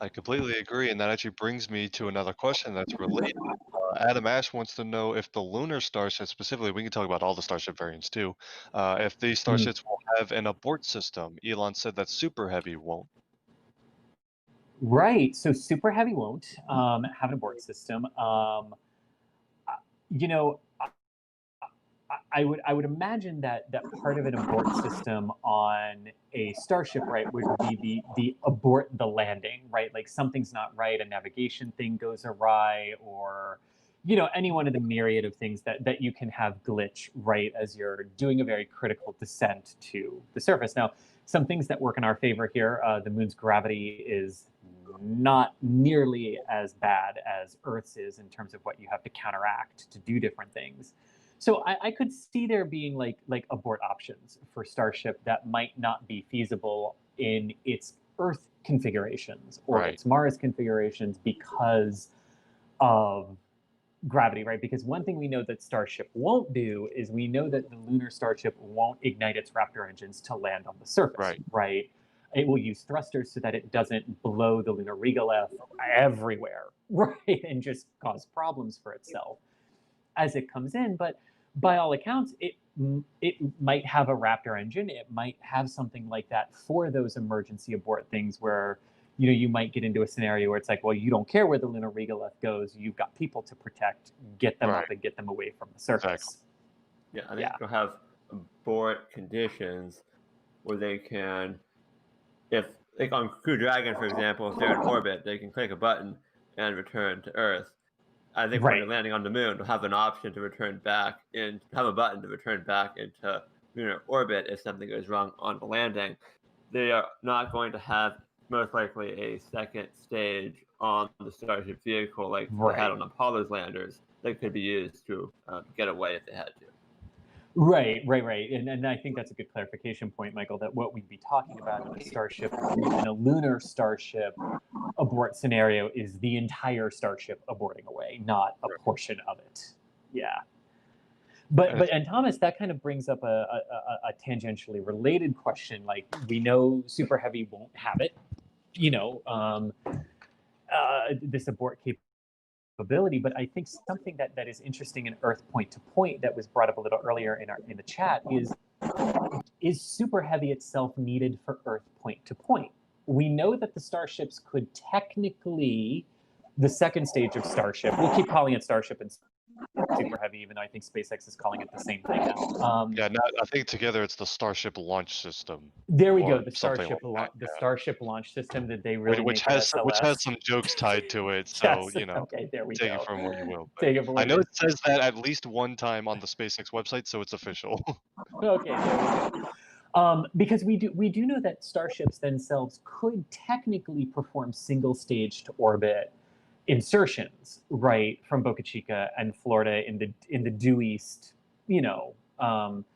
I completely agree, and that actually brings me to another question that's related. Adam Ash wants to know if the Lunar Starship specifically, we can talk about all the Starship variants too, if these starships will have an abort system. Elon said that Super Heavy won't. Right, so Super Heavy won't have an abort system. I would imagine that part of an abort system on a Starship, right, would be the abort the landing, right? Like something's not right, a navigation thing goes awry, or any one of the myriad of things that you can have glitch, right, as you're doing a very critical descent to the surface. Now, some things that work in our favor here, the moon's gravity is not nearly as bad as Earth's is in terms of what you have to counteract to do different things. So I could see there being like abort options for Starship that might not be feasible in its Earth configurations or its Mars configurations because of gravity, right? Because one thing we know that Starship won't do is we know that the Lunar Starship won't ignite its Raptor engines to land on the surface, right? It will use thrusters so that it doesn't blow the lunar regolith everywhere, right? And just cause problems for itself as it comes in. But by all accounts, it might have a Raptor engine. It might have something like that for those emergency abort things where, you might get into a scenario where it's like, well, you don't care where the lunar regolith goes. You've got people to protect. Get them up and get them away from the surface. Exactly. Yeah, I think they'll have abort conditions where they can, if like on Crew Dragon, for example, if they're in orbit, they can click a button and return to Earth. I think when they're landing on the moon, they'll have an option to return back have a button to return back into lunar orbit if something goes wrong on the landing. They are not going to have most likely a second stage on the Starship vehicle like they had on Apollo's landers that could be used to get away if they had to. Right. And I think that's a good clarification point, Michael, that what we'd be talking about in a Starship, in a lunar Starship abort scenario is the entire Starship aborting away, not a portion of it. Yeah. But Thomas, that kind of brings up a tangentially related question. Like, we know Super Heavy won't have it, this abort capability, but I think something that is interesting in Earth point to point that was brought up a little earlier in the chat is Super Heavy itself needed for Earth point to point? We know that the Starships could technically, the second stage of Starship, we'll keep calling it Starship and Super Heavy, even though I think SpaceX is calling it the same thing now. I think together it's the Starship Launch System. There we go, the Starship Starship Launch System that they really which has some jokes tied to it, so okay, there we take go. it from what you will. I know it says that at least one time on the SpaceX website, so it's official. Okay, there we go. Because we do know that Starships themselves could technically perform single stage to orbit insertions, right, from Boca Chica and Florida in the due east, ground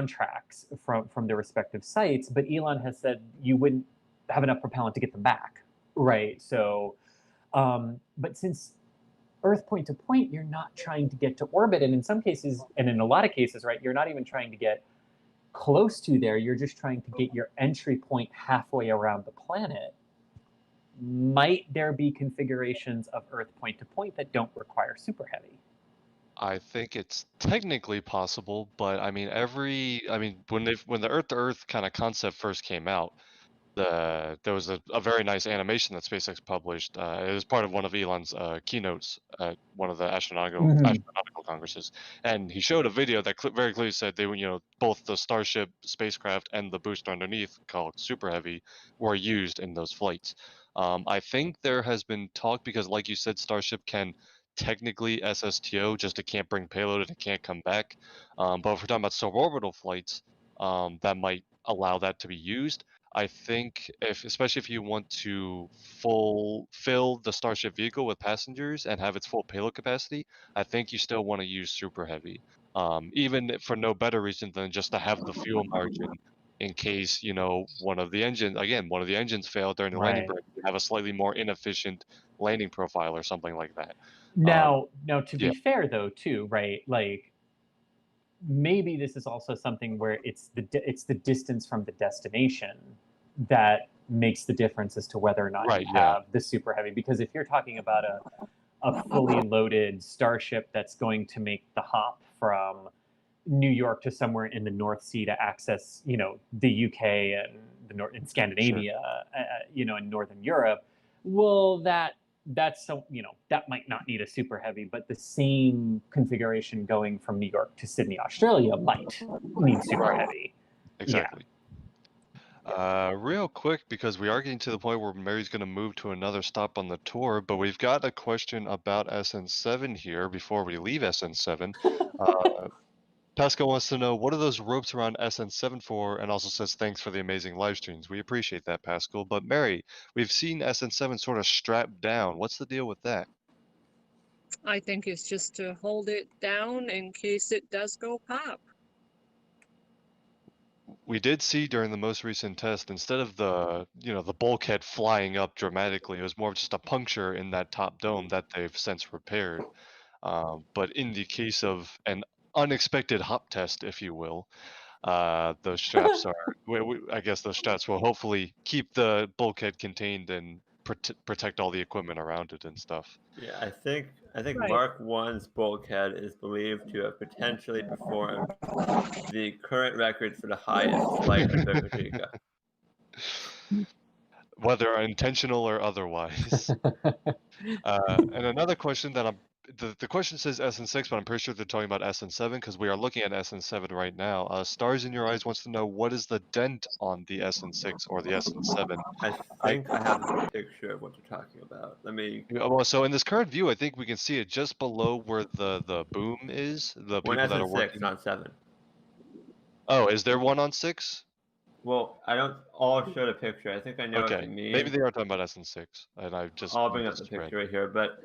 tracks from their respective sites. But Elon has said you wouldn't have enough propellant to get them back, right? So, but since Earth point to point, you're not trying to get to orbit, and in some cases, and in a lot of cases, right, you're not even trying to get close to there. You're just trying to get your entry point halfway around the planet. Might there be configurations of Earth point to point that don't require Super Heavy? I think it's technically possible, but I mean, when the Earth to Earth kind of concept first came out, there was a very nice animation that SpaceX published. It was part of one of Elon's keynotes at one of the astronautical congresses, and he showed a video that very clearly said they were, both the Starship spacecraft and the booster underneath, called Super Heavy, were used in those flights. I think there has been talk because, like you said, Starship can technically SSTO, just it can't bring payload and it can't come back. But if we're talking about suborbital flights, that might allow that to be used. I think especially if you want to fill the Starship vehicle with passengers and have its full payload capacity, I think you still want to use Super Heavy, even for no better reason than just to have the fuel margin in case one of the engines failed during the landing break. You have a slightly more inefficient landing profile or something like that. Now to be fair though, too, right? Like, maybe this is also something where it's the distance from the destination that makes the difference as to whether or not you have the Super Heavy. Because if you're talking about a fully loaded Starship that's going to make the hop from New York to somewhere in the North Sea to access, the UK and in Scandinavia, in Northern Europe, well, that's so that might not need a Super Heavy, but the same configuration going from New York to Sydney, Australia might need Super Heavy. Exactly. Real quick, because we are getting to the point where Mary's going to move to another stop on the tour, but we've got a question about SN7 here before we leave SN7. Pascal wants to know, what are those ropes around SN7 for, and also says thanks for the amazing live streams. We appreciate that, Pascal. But Mary, we've seen SN7 sort of strapped down. What's the deal with that? I think it's just to hold it down in case it does go pop. We did see during the most recent test, instead of the bulkhead flying up dramatically, it was more of just a puncture in that top dome that they've since repaired. But in the case of an unexpected hop test, if you will, those straps I guess those straps will hopefully keep the bulkhead contained and protect all the equipment around it and stuff. Yeah, I think Right. Mark 1's bulkhead is believed to have potentially performed the current record for the highest flight on Boca Chica. Whether intentional or otherwise. And another question that the question says SN6, but I'm pretty sure they're talking about SN7 because we are looking at SN7 right now. Stars in Your Eyes wants to know what is the dent on the SN6 or the SN7. I think I have a picture of what you're talking about. Let me. Well, so in this current view, I think we can see it just below where the boom is. The One people that are SN6, working. not 7. Oh, is there one on 6? Well, I don't all show the picture. I think I know what Okay, you mean. maybe they are talking about SN6, and I just. I'll bring up the picture right here, but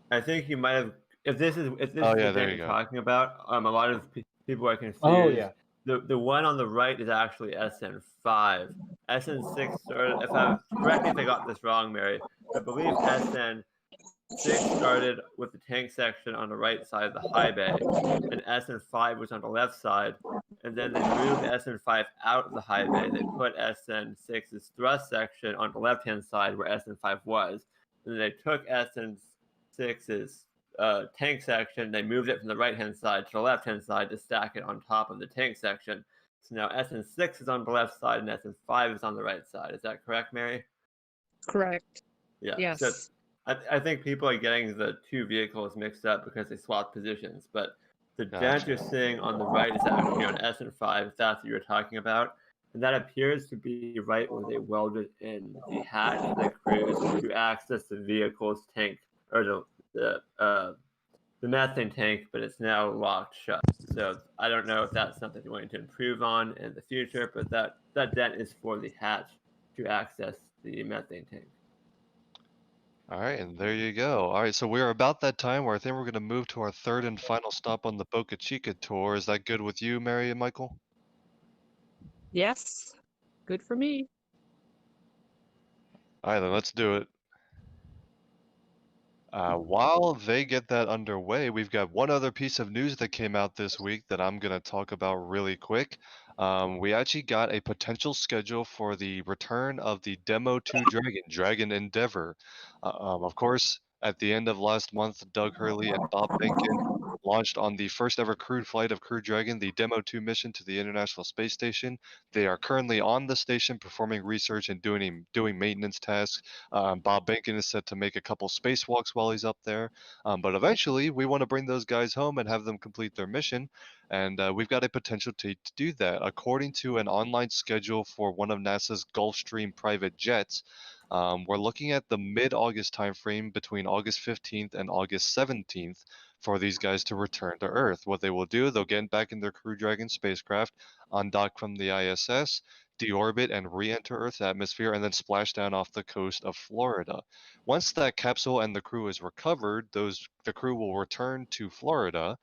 I think you might have. If this is Oh, the yeah, there dent you you're go. talking about, a lot of people are confused. Oh, yeah. The one on the right is actually SN5. SN6 started. Correct me if I got this wrong, Mary. I believe SN6 started with the tank section on the right side of the high bay, and SN5 was on the left side. And then they moved SN5 out of the high bay. They put SN6's thrust section on the left-hand side where SN5 was. And then they took SN6's tank section. They moved it from the right-hand side to the left-hand side to stack it on top of the tank section. So now SN6 is on the left side and SN5 is on the right side. Is that correct, Mary? Correct. Yeah. Yes. So I think people are getting the two vehicles mixed up because they swapped positions, but the dent you're seeing on the right is actually on SN5, if that's what you're talking about. And that appears to be right where they welded in the hatch for the crews to access the vehicle's tank, or the methane tank, but it's now locked shut. So I don't know if that's something you're going to improve on in the future, but that dent is for the hatch to access the methane tank. All right, and there you go. All right, so we're about that time where I think we're going to move to our third and final stop on the Boca Chica tour. Is that good with you, Mary and Michael? Yes. Good for me. All right, then let's do it. While they get that underway, we've got one other piece of news that came out this week that I'm going to talk about really quick. We actually got a potential schedule for the return of the Demo 2 Dragon Endeavor. Of course, at the end of last month, Doug Hurley and Bob Behnken launched on the first ever crewed flight of Crew Dragon, the Demo 2 mission to the International Space Station. They are currently on the station performing research and doing maintenance tasks. Bob Behnken is set to make a couple spacewalks while he's up there. But eventually, we want to bring those guys home and have them complete their mission. And we've got a potential to do that. According to an online schedule for one of NASA's Gulfstream private jets, we're looking at the mid-August timeframe between August 15th and August 17th for these guys to return to Earth. What they will do, they'll get back in their Crew Dragon spacecraft, undock from the ISS, deorbit and re-enter Earth's atmosphere, and then splash down off the coast of Florida. Once that capsule and the crew is recovered, the crew will return to Florida,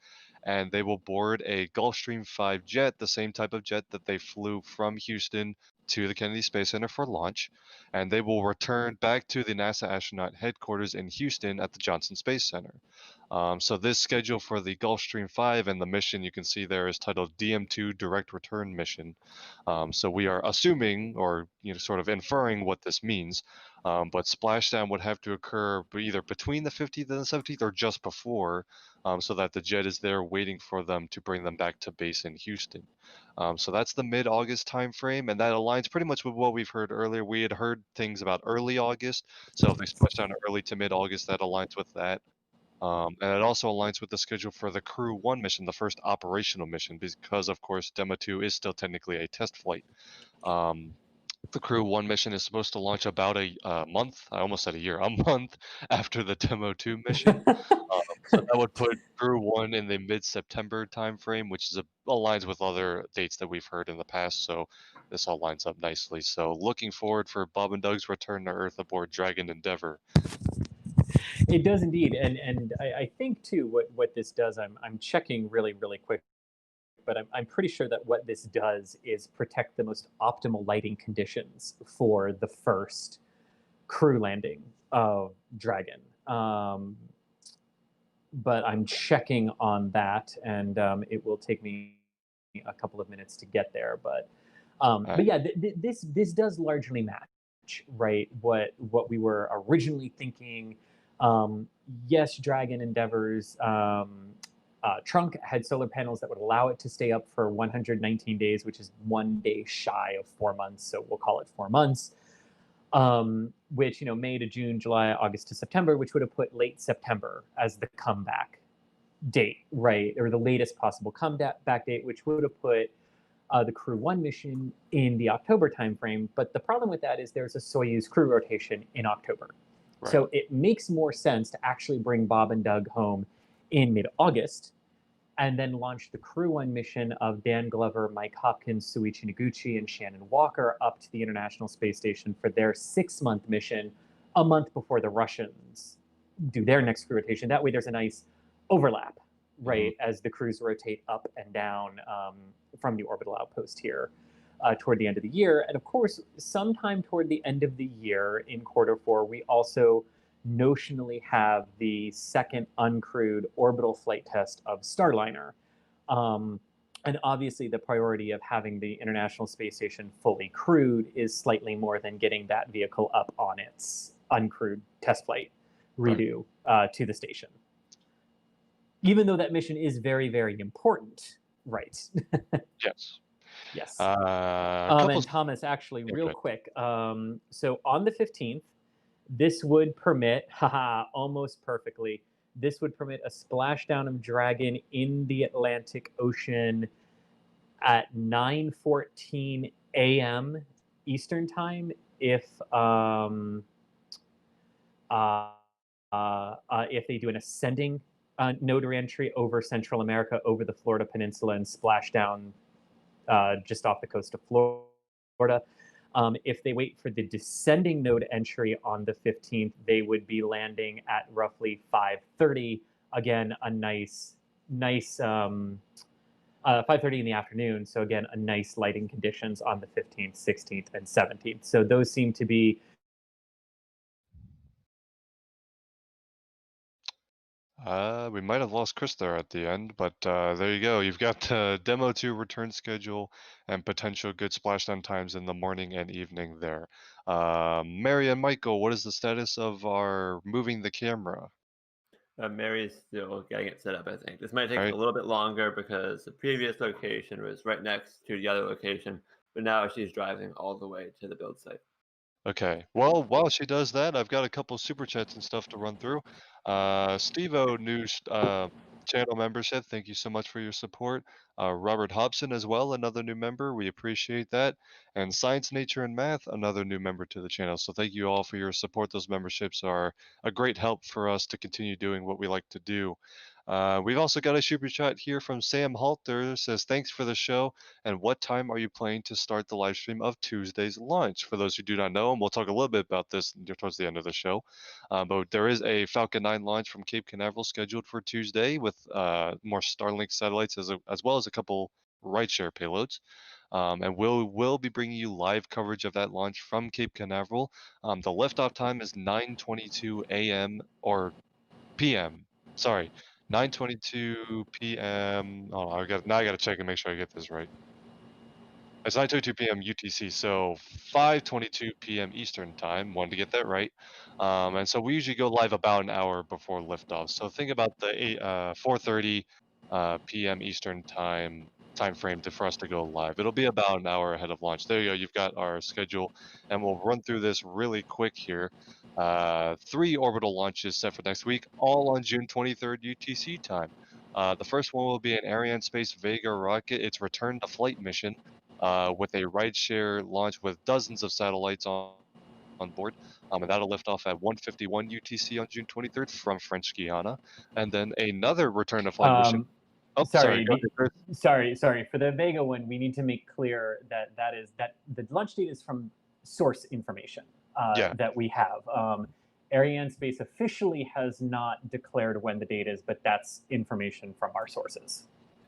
and they will board a Gulfstream 5 jet, the same type of jet that they flew from Houston to the Kennedy Space Center for launch, and they will return back to the NASA astronaut headquarters in Houston at the Johnson Space Center. So this schedule for the Gulfstream 5 and the mission you can see there is titled DM2 Direct Return Mission. So we are assuming, or sort of inferring what this means, but splashdown would have to occur either between the 15th and the 17th or just before, so that the jet is there waiting for them to bring them back to base in Houston. So that's the mid-August timeframe, and that aligns pretty much with what we've heard earlier. We had heard things about early August, so if they splash down early to mid-August, that aligns with that. And it also aligns with the schedule for the Crew 1 mission, the first operational mission, because, of course, Demo 2 is still technically a test flight. The Crew 1 mission is supposed to launch about a month, I almost said a year, a month after the Demo 2 mission. So that would put Crew 1 in the mid-September timeframe, which aligns with other dates that we've heard in the past, so this all lines up nicely. So looking forward for Bob and Doug's return to Earth aboard Dragon Endeavor. It does indeed, and I think too what this does. I'm checking really quick, but I'm pretty sure that what this does is protect the most optimal lighting conditions for the first crew landing of Dragon. But I'm checking on that, and it will take me a couple of minutes to get there. But yeah, this does largely match. right? What we were originally thinking. Yes, Dragon Endeavor's trunk had solar panels that would allow it to stay up for 119 days, which is 1 day shy of 4 months. So we'll call it 4 months. Which, May to June, July, August to September, which would have put late September as the comeback date, right? Or the latest possible comeback date, which would have put the Crew 1 mission in the October timeframe. But the problem with that is there's a Soyuz crew rotation in October. Right. So it makes more sense to actually bring Bob and Doug home in mid-August and then launch the Crew 1 mission of Dan Glover, Mike Hopkins, Suichi Noguchi, and Shannon Walker up to the International Space Station for their 6-month mission a month before the Russians do their next crew rotation. That way there's a nice overlap, right, as the crews rotate up and down from the orbital outpost here toward the end of the year. And of course, sometime toward the end of the year in Q4, we also notionally have the second uncrewed orbital flight test of Starliner. And obviously the priority of having the International Space Station fully crewed is slightly more than getting that vehicle up on its uncrewed test flight redo to the station. Even though that mission is very, very important, right? Yes. Yes. And Thomas, actually, real quick. So on the 15th, this would permit, almost perfectly, this would permit a splashdown of Dragon in the Atlantic Ocean at 9:14 a.m. Eastern Time if they do an ascending node reentry over Central America, over the Florida Peninsula, and splash down just off the coast of Florida. If they wait for the descending node entry on the 15th, they would be landing at roughly 5:30. Again, a nice 5:30 in the afternoon. So again, a nice lighting conditions on the 15th, 16th, and 17th. So those seem to be. We might have lost Chris there at the end, but there you go. You've got Demo 2 return schedule and potential good splashdown times in the morning and evening there. Mary and Michael, what is the status of our moving the camera? Mary's still getting it set up, I think. This might take a little bit longer because the previous location was right next to the other location, but now she's driving all the way to the build site. Okay. Well, while she does that, I've got a couple super chats and stuff to run through. Steve-O, new channel membership. Thank you so much for your support. Robert Hobson as well, another new member. We appreciate that. And Science, Nature, and Math, another new member to the channel. So thank you all for your support. Those memberships are a great help for us to continue doing what we like to do. We've also got a super chat here from Sam Halter. Says, thanks for the show. And what time are you planning to start the live stream of Tuesday's launch? For those who do not know, and we'll talk a little bit about this towards the end of the show, but there is a Falcon 9 launch from Cape Canaveral scheduled for Tuesday with more Starlink satellites as well as a couple rideshare payloads. And we'll be bringing you live coverage of that launch from Cape Canaveral. The liftoff time is 9:22 a.m. or p.m. Sorry. 9:22 p.m. Oh, I got to check and make sure I get this right. It's 9:22 p.m. UTC, so 5:22 p.m. Eastern time. Wanted to get that right. And so we usually go live about an hour before liftoff. So think about the 4:30 p.m. Eastern time frame for us to go live. It'll be about an hour ahead of launch. There you go. You've got our schedule, and we'll run through this really quick here. 3 orbital launches set for next week, all on June 23rd UTC time. The first one will be an Arianespace Vega rocket, its return to flight mission, with a rideshare launch with dozens of satellites on board. And that'll lift off at 1:51 UTC on June 23rd from French Guiana. And then another return to flight mission. Oh, sorry. Sorry. For the Vega one, we need to make clear that the launch date is from source information that we have. Arianespace officially has not declared when the date is, but that's information from our sources.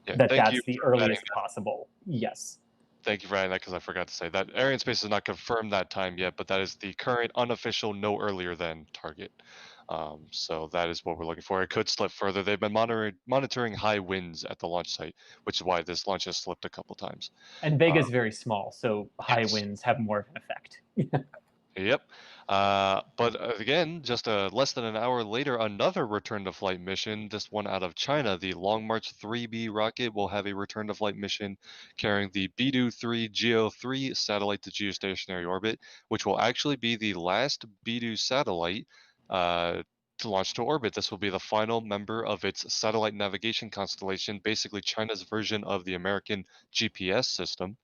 Yeah, that's the earliest possible. Yes. Thank you for adding that, because I forgot to say that Arianespace has not confirmed that time yet, but that is the current unofficial no earlier than target. So that is what we're looking for. It could slip further. They've been monitoring high winds at the launch site, which is why this launch has slipped a couple times. And Vega's very small, so high winds have more of an effect. Yep. But again, just less than an hour later, another return to flight mission, this one out of China. The Long March 3B rocket will have a return to flight mission carrying the Beidou 3 Geo 3 satellite to geostationary orbit, which will actually be the last Beidou satellite to launch to orbit. This will be the final member of its satellite navigation constellation, basically China's version of the American GPS system.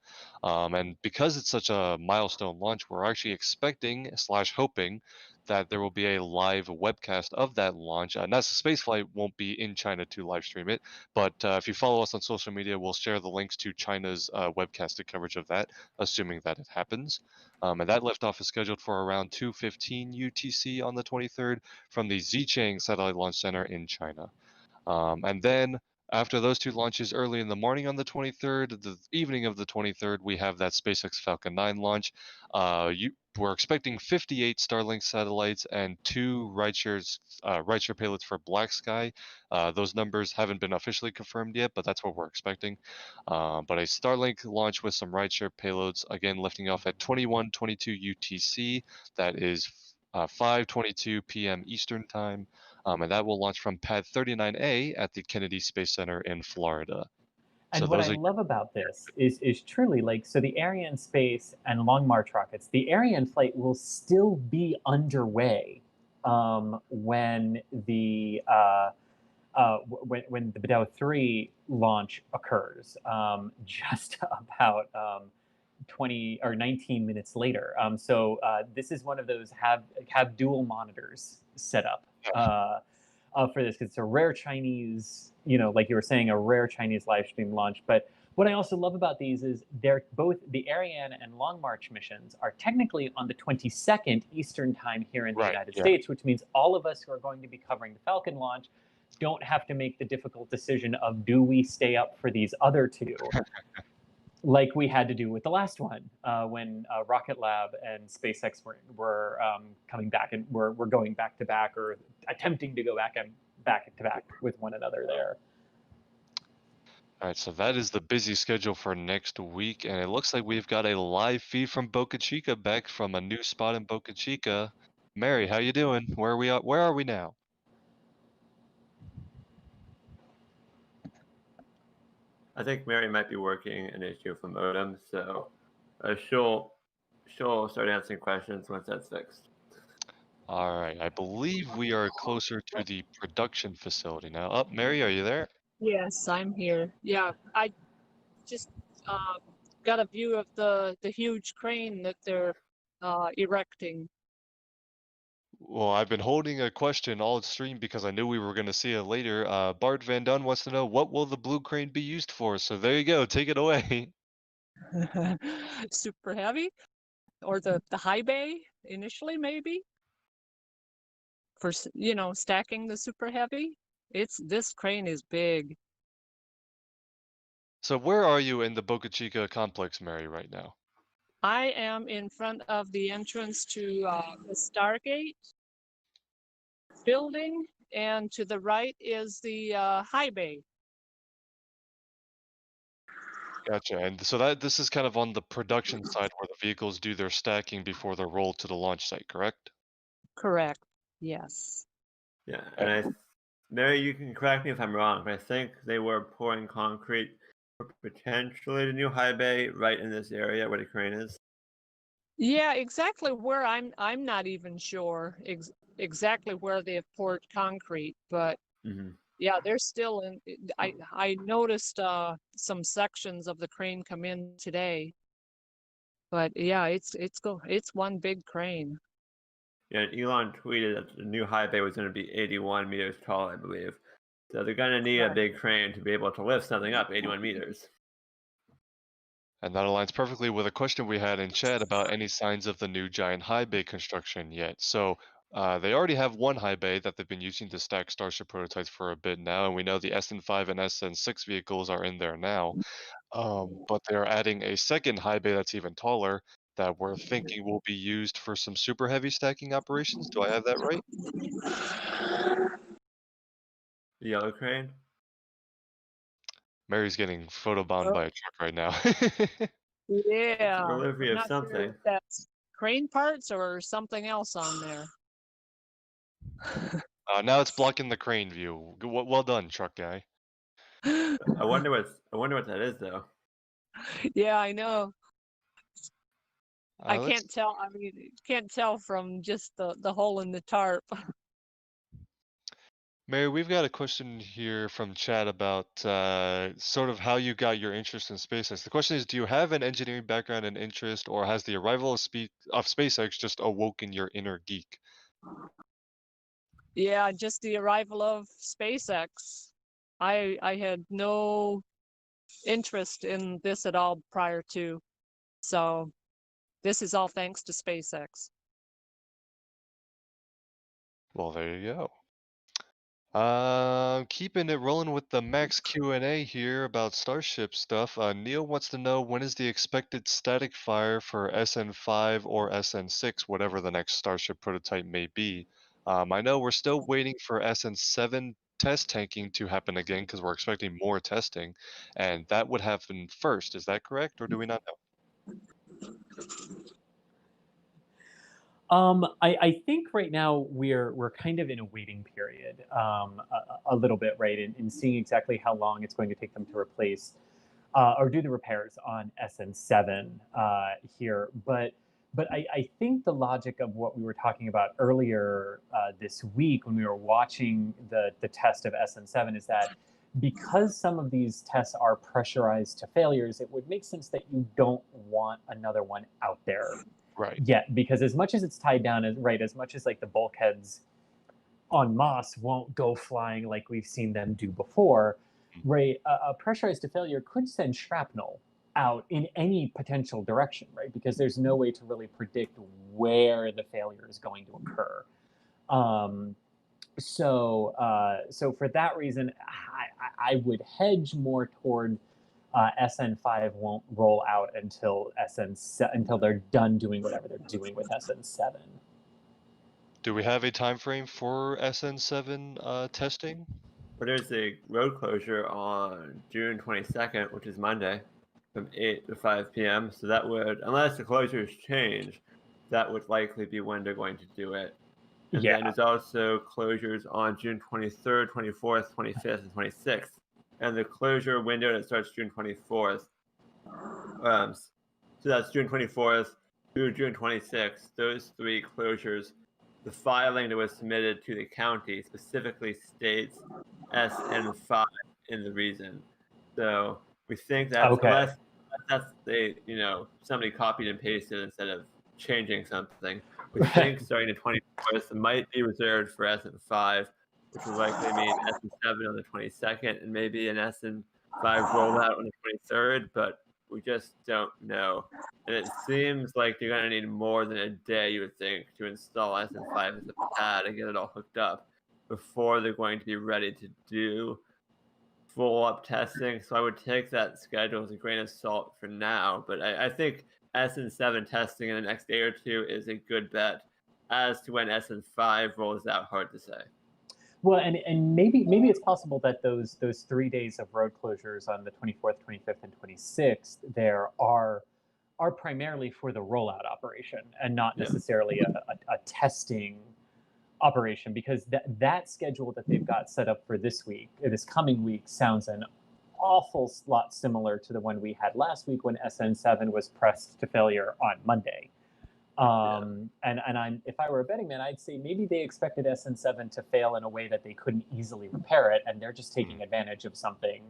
And because it's such a milestone launch, we're actually expecting slash hoping that there will be a live webcast of that launch. NASA Spaceflight won't be in China to live stream it, but if you follow us on social media, we'll share the links to China's webcasted coverage of that, assuming that it happens. And that liftoff is scheduled for around 2:15 UTC on the 23rd from the Xichang Satellite Launch Center in China. And then after those two launches early in the morning on the 23rd, the evening of the 23rd, we have that SpaceX Falcon 9 launch. We're expecting 58 Starlink satellites and 2 rideshare payloads for Black Sky. Those numbers haven't been officially confirmed yet, but that's what we're expecting. But a Starlink launch with some rideshare payloads, again, lifting off at 21:22 UTC. That is 5:22 p.m. Eastern Time. And that will launch from Pad 39A at the Kennedy Space Center in Florida. And So what those I are love about this is truly like, so the Arianespace and Long March rockets, the Ariane flight will still be underway when the when the Beidou 3 launch occurs, just about 20 or 19 minutes later. So this is one of those have dual monitors set up for this, because it's a rare Chinese, like you were saying, a rare Chinese live stream launch. But what I also love about these is they're both, the Ariane and Long March missions are technically on the 22nd Eastern Time here in the United States, which means all of us who are going to be covering the Falcon launch don't have to make the difficult decision of, do we stay up for these other two? Like we had to do with the last one, when Rocket Lab and SpaceX were coming back and were going back to back, or attempting to go back to back with one another there. All right, so that is the busy schedule for next week, and it looks like we've got a live feed from Boca Chica, back from a new spot in Boca Chica. Mary, how you doing? Where are we now? I think Mary might be working an issue for modem, so she'll start answering questions once that's fixed. All right, I believe we are closer to the production facility now. Up, Mary, are you there? Yes, I'm here. Yeah, I just got a view of the huge crane that they're erecting. Well, I've been holding a question all stream because I knew we were going to see it later. Bart Van Dunn wants to know, what will the blue crane be used for? So there you go, take it away. Super heavy, or the high bay initially, maybe for stacking the super heavy. This crane is big. So where are you in the Boca Chica complex, Mary, right now? I am in front of the entrance to the Stargate building, and to the right is the high bay. Gotcha. And so this is kind of on the production side where the vehicles do their stacking before they're rolled to the launch site, correct? Correct. Yes. Yeah, and Mary, you can correct me if I'm wrong, but I think they were pouring concrete for potentially the new high bay right in this area where the crane is. Yeah, exactly where I'm not even sure exactly where they have poured concrete, but yeah, they're still in. I noticed some sections of the crane come in today, but yeah, it's one big crane. Yeah, Elon tweeted that the new high bay was going to be 81 meters tall, I believe. So they're going to need a big crane to be able to lift something up 81 meters. And that aligns perfectly with a question we had in chat about any signs of the new giant high bay construction yet. So they already have one high bay that they've been using to stack Starship prototypes for a bit now, and we know the SN5 and SN6 vehicles are in there now. But they're adding a second high bay that's even taller that we're thinking will be used for some super heavy stacking operations. Do I have that right? The yellow crane? Mary's getting photobombed by a truck right now. Yeah. Delivery of something. Sure that's crane parts or something else on there? Now it's blocking the crane view. Well done, truck guy. I wonder what that is though. Yeah, I know. I Let's- can't tell. I mean, can't tell from just the hole in the tarp. Mary, we've got a question here from chat about sort of how you got your interest in SpaceX. The question is, do you have an engineering background and interest, or has the arrival of SpaceX just awoken your inner geek? Yeah, just the arrival of SpaceX. I had no interest in this at all prior to, so this is all thanks to SpaceX. Well, there you go. Keeping it rolling with the max Q&A here about Starship stuff. Neil wants to know, when is the expected static fire for SN5 or SN6, whatever the next Starship prototype may be. I know we're still waiting for SN7 test tanking to happen again because we're expecting more testing, and that would happen first. Is that correct, or do we not know? I think right now we're kind of in a waiting period, a little bit, right, in seeing exactly how long it's going to take them to replace or do the repairs on SN7 here. But I think the logic of what we were talking about earlier this week when we were watching the test of SN7 is that because some of these tests are pressurized to failures, it would make sense that you don't want another one out there. Right. Yet, because as much as it's tied down, as much as like the bulkheads on Moss won't go flying like we've seen them do before, right? A pressurized to failure could send shrapnel out in any potential direction, right? Because there's no way to really predict where the failure is going to occur. So for that reason, I would hedge more toward SN5 won't roll out until until they're done doing whatever they're doing with SN7. Do we have a time frame for SN7 testing? But there's a road closure on June 22nd, which is Monday, from 8 to 5 p.m. So that would, unless the closures change, that would likely be when they're going to do it. And then there's also closures on June 23rd, 24th, 25th, and 26th. And the closure window that starts June 24th. So that's June 24th through June 26th. Those three closures, the filing that was submitted to the county specifically states SN5 in the reason. So we think that's unless that's somebody copied and pasted instead of changing something. We think starting the 24th might be reserved for SN5, which would likely mean SN7 on the 22nd and maybe an SN5 rollout on the 23rd, but we just don't know. And it seems like you're going to need more than a day, you would think, to install SN5 as a pad and get it all hooked up before they're going to be ready to do full-up testing. So I would take that schedule as a grain of salt for now, but I think SN7 testing in the next day or two is a good bet. As to when SN5 rolls out, hard to say. Well, and maybe it's possible that those 3 days of road closures on the 24th, 25th, and 26th there are primarily for the rollout operation and not necessarily a testing operation, because that schedule that they've got set up for this coming week sounds an awful lot similar to the one we had last week when SN7 was pressed to failure on Monday. And if I were a betting man, I'd say maybe they expected SN7 to fail in a way that they couldn't easily repair it, and they're just taking advantage of something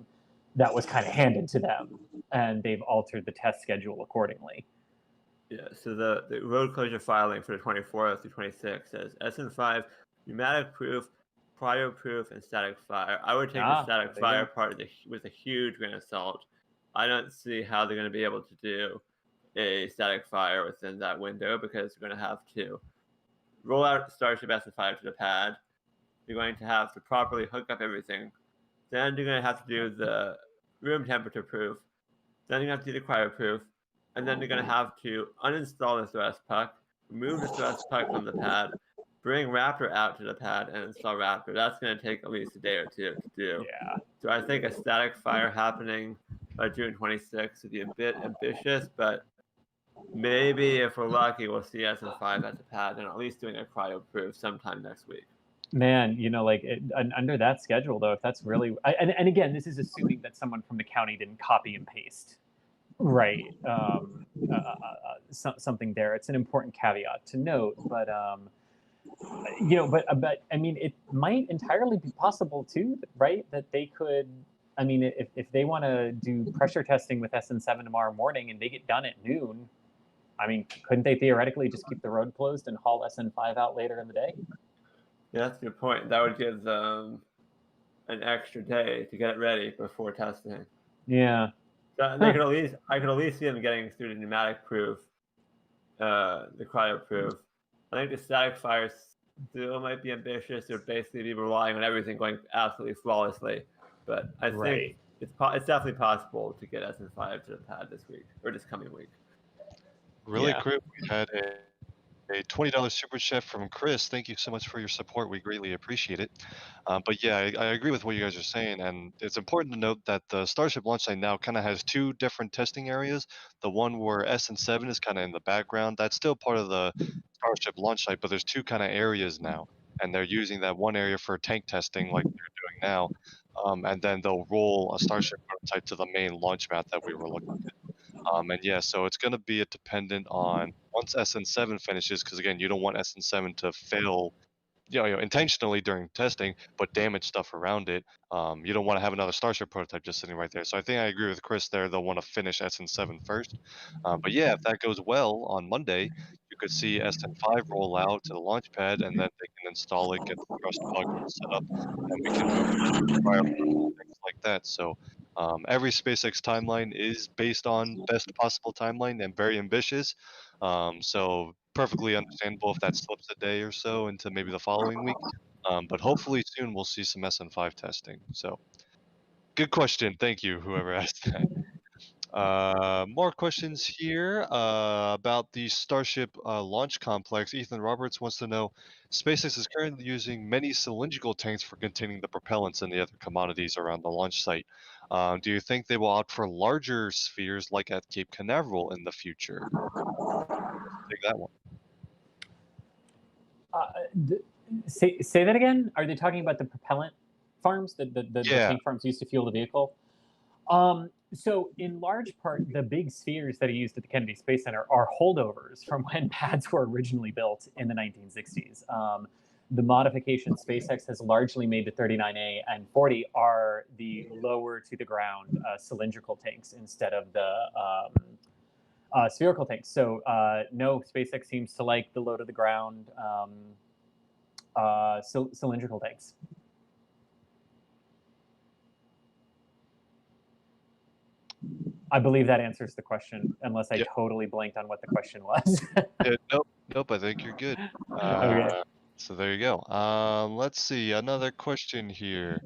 that was kind of handed to them, and they've altered the test schedule accordingly. Yeah, so the road closure filing for the 24th to 26th says SN5, pneumatic proof, cryo proof, and static fire. I would take the static fire part with a huge grain of salt. I don't see how they're going to be able to do a static fire within that window, because you're going to have to roll out Starship SN5 to the pad. You're going to have to properly hook up everything. Then you're going to have to do the room temperature proof. Then you're going to have to do the cryo proof. And then you're going to have to uninstall the thrust puck, remove the thrust puck from the pad, bring Raptor out to the pad, and install Raptor. That's going to take at least a day or two to do. Yeah. So I think a static fire happening by June 26th would be a bit ambitious, but maybe if we're lucky, we'll see SN5 at the pad and at least doing a cryo proof sometime next week. Man, like under that schedule, though, if that's really, and again, this is assuming that someone from the county didn't copy and paste, right? Something there. It's an important caveat to note, but but I mean, it might entirely be possible too, right? That they could. I mean, if they want to do pressure testing with SN7 tomorrow morning and they get done at noon, I mean, couldn't they theoretically just keep the road closed and haul SN5 out later in the day? Yeah, that's a good point. That would give them an extra day to get it ready before testing. Yeah. So they could at least, I could at least see them getting through the pneumatic proof, the cryo proof. I think the static fire still might be ambitious. They're basically be relying on everything going absolutely flawlessly. But I think it's definitely possible to get SN5 to the pad this week or this coming week. Really quick, we had a $20 super chat from Chris. Thank you so much for your support. We greatly appreciate it. But yeah, I agree with what you guys are saying, and it's important to note that the Starship launch site now kind of has two different testing areas. The one where SN7 is kind of in the background, that's still part of the Starship launch site, but there's two kind of areas now, and they're using that one area for tank testing like they're doing now, and then they'll roll a Starship prototype to the main launch mat that we were looking at. And yeah, so it's going to be dependent on once SN7 finishes, because again, you don't want SN7 to fail, intentionally during testing, but damage stuff around it. You don't want to have another Starship prototype just sitting right there. So I think I agree with Chris there. They'll want to finish SN7 first. But yeah, if that goes well on Monday, you could see SN5 roll out to the launch pad, and then they can install it, get the thrust module set up, and we can move things like that. So every SpaceX timeline is based on best possible timeline and very ambitious. So perfectly understandable if that slips a day or so into maybe the following week. But hopefully soon we'll see some SN5 testing. So good question. Thank you, whoever asked that. More questions here about the Starship launch complex. Ethan Roberts wants to know, SpaceX is currently using many cylindrical tanks for containing the propellants and the other commodities around the launch site. Do you think they will opt for larger spheres like at Cape Canaveral in the future? Take that one. Say that again. Are they talking about the propellant farms, the tank farms used to fuel the vehicle? So in large part, the big spheres that are used at the Kennedy Space Center are holdovers from when pads were originally built in the 1960s. The modifications SpaceX has largely made to 39A and 40 are the lower to the ground cylindrical tanks instead of the spherical tanks. So no, SpaceX seems to like the low to the ground cylindrical tanks. I believe that answers the question, unless I totally blanked on what the question was. Nope, I think you're good. Okay. So there you go. Let's see, another question here.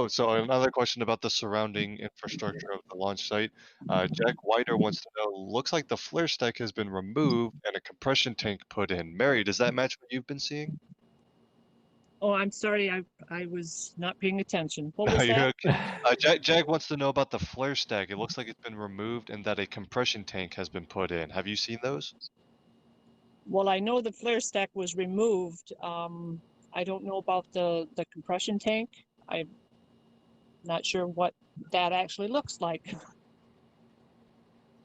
So another question about the surrounding infrastructure of the launch site. Jack Whiter wants to know, looks like the flare stack has been removed and a compression tank put in. Mary, does that match what you've been seeing? Oh, I'm sorry, I was not paying attention. What was that? Okay. Jack wants to know about the flare stack. It looks like it's been removed and that a compression tank has been put in. Have you seen those? Well, I know the flare stack was removed. I don't know about the compression tank. I'm not sure what that actually looks like.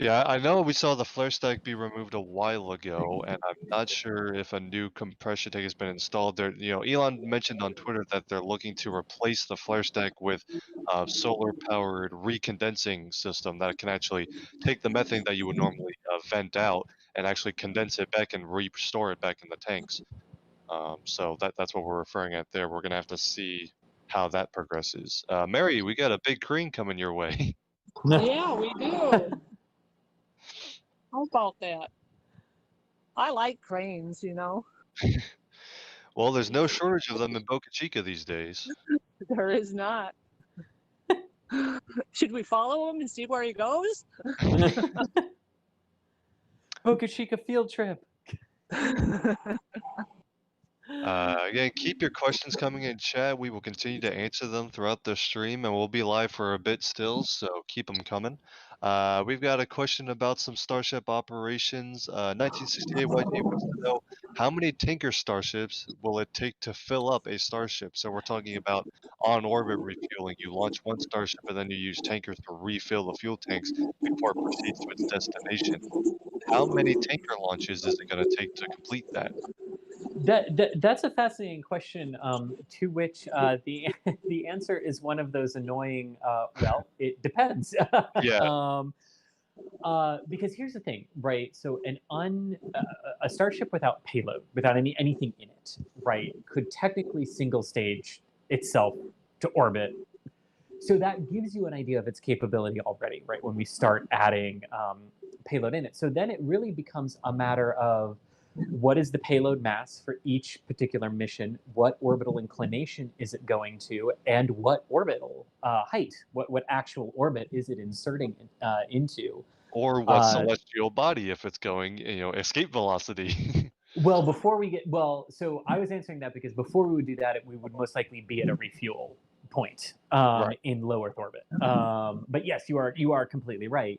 Yeah, I know we saw the flare stack be removed a while ago, and I'm not sure if a new compression tank has been installed there. Elon mentioned on Twitter that they're looking to replace the flare stack with a solar-powered recondensing system that can actually take the methane that you would normally vent out and actually condense it back and restore it back in the tanks. So that's what we're referring at there. We're gonna have to see how that progresses. Mary, we got a big crane coming your way. Yeah, we do. How about that? I like cranes, Well, there's no shortage of them in Boca Chica these days. There is not. Should we follow him and see where he goes? Boca Chica field trip. Again, keep your questions coming in chat. We will continue to answer them throughout the stream, and we'll be live for a bit still, so keep them coming. We've got a question about some Starship operations. 1968 YG wants to know how many tanker starships will it take to fill up a starship? So we're talking about on-orbit refueling. You launch one starship and then you use tankers to refill the fuel tanks before it proceeds to its destination. How many tanker launches is it going to take to complete that? That's a fascinating question, to which the the answer is one of those annoying. Well, it depends. Yeah. Because here's the thing, right? So a starship without payload, without anything in it, right, could technically single stage itself to orbit. So that gives you an idea of its capability already, right? When we start adding payload in it, so then it really becomes a matter of what is the payload mass for each particular mission, what orbital inclination is it going to, and what orbital height, what actual orbit is it inserting into. Or what celestial body if it's going, escape velocity. Well, so I was answering that because before we would do that, we would most likely be at a refuel point Right. in low Earth orbit. But yes, you are completely right.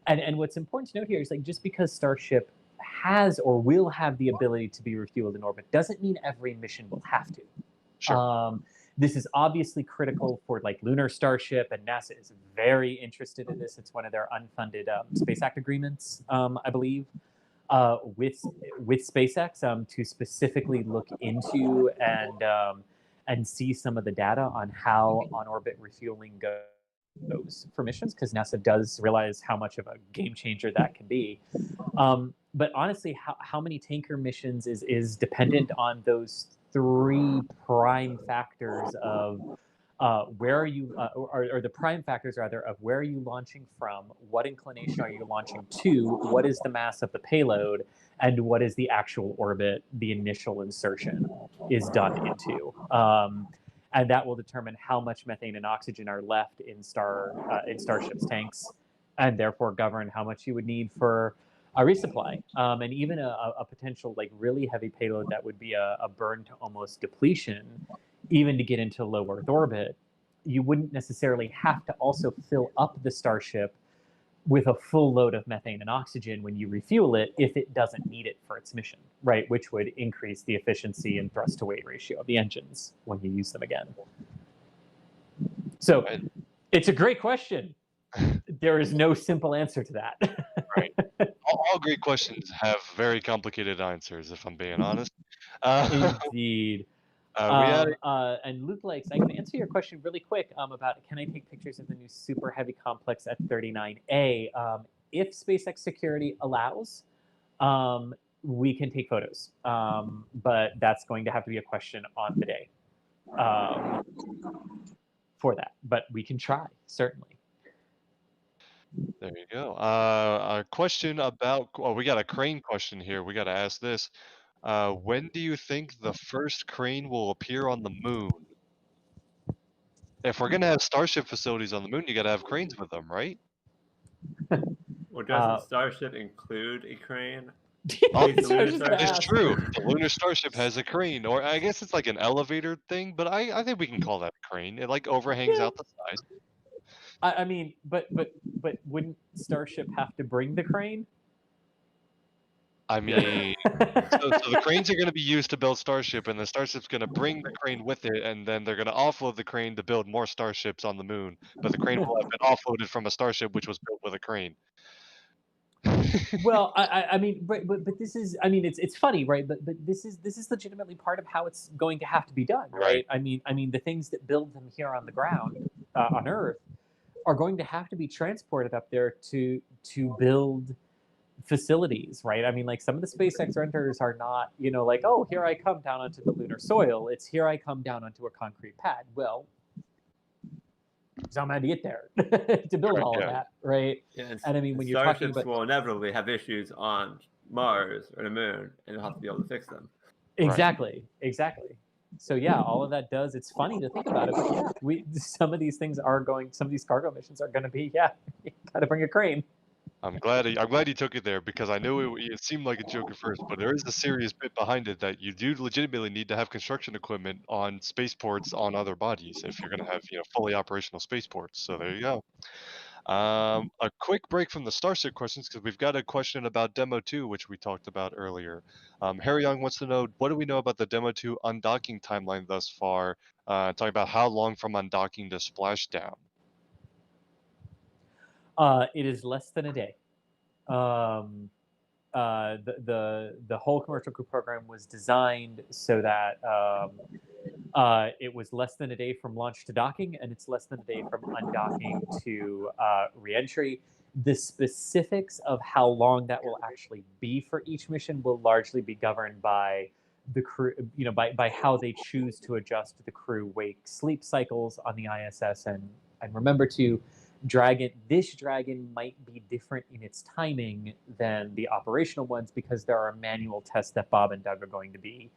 And what's important to note here is like just because Starship has or will have the ability to be refueled in orbit doesn't mean every mission will have to. Sure. This is obviously critical for like Lunar Starship, and NASA is very interested in this. It's one of their unfunded Space Act agreements, I believe, with SpaceX to specifically look into and see some of the data on how on-orbit refueling goes for missions, because NASA does realize how much of a game changer that can be. But honestly, how many tanker missions is dependent on those three prime factors of where are you, or the prime factors rather, of where are you launching from, what inclination are you launching to, what is the mass of the payload, and what is the actual orbit the initial insertion is done into. And that will determine how much methane and oxygen are left in Starship's tanks, and therefore govern how much you would need for a resupply. And even a potential like really heavy payload that would be a burn to almost depletion, even to get into low Earth orbit, you wouldn't necessarily have to also fill up the Starship with a full load of methane and oxygen when you refuel it if it doesn't need it for its mission, right? Which would increase the efficiency and thrust to weight ratio of the engines when you use them again. So it's a great question. There is no simple answer to that. Right. All great questions have very complicated answers, if I'm being honest. Indeed. And Luke likes, I can answer your question really quick about can I take pictures of the new super heavy complex at 39A? If SpaceX security allows, we can take photos, but that's going to have to be a question on the day for that. But we can try, certainly. There you go. A question about, we got a crane question here. We got to ask this. When do you think the first crane will appear on the moon? If we're going to have Starship facilities on the moon, you got to have cranes with them, right? Well, doesn't Starship include a crane? It's true. The Lunar Starship has a crane, or I guess it's like an elevator thing, but I think we can call that a crane. It like overhangs out the side. I mean, but wouldn't Starship have to bring the crane? I mean, so the cranes are going to be used to build Starship, and the Starship's going to bring the crane with it, and then they're going to offload the crane to build more Starships on the moon. But the crane will have been offloaded from a Starship which was built with a crane. Well, I mean, but this is, I mean, it's funny, right? But this is legitimately part of how it's going to have to be done, right? I mean, the things that build them here on the ground, on Earth, are going to have to be transported up there to build facilities, right? I mean, like some of the SpaceX renders are not, like, oh, here I come down onto the lunar soil. It's here I come down onto a concrete pad. Well, so I'm going to get there to build all of that, right? Yeah, and I mean, when you're talking about, will inevitably have issues on Mars or the moon, and you'll have to be able to fix them. Exactly. So yeah, all of that does. It's funny to think about it, but yeah, some of these things are going. Some of these cargo missions are going to be, you got to bring a crane. I'm glad you took it there, because I know it seemed like a joke at first, but there is a serious bit behind it that you do legitimately need to have construction equipment on spaceports on other bodies if you're going to have fully operational spaceports. So there you go. A quick break from the Starship questions because we've got a question about Demo 2, which we talked about earlier. Harry Young wants to know, what do we know about the Demo 2 undocking timeline thus far? Talking about how long from undocking to splashdown. It is less than a day. The whole commercial crew program was designed so that it was less than a day from launch to docking, and it's less than a day from undocking to reentry. The specifics of how long that will actually be for each mission will largely be governed by the crew, by how they choose to adjust the crew wake sleep cycles on the ISS. And remember to this Dragon might be different in its timing than the operational ones because there are manual tests that Bob and Doug are going to be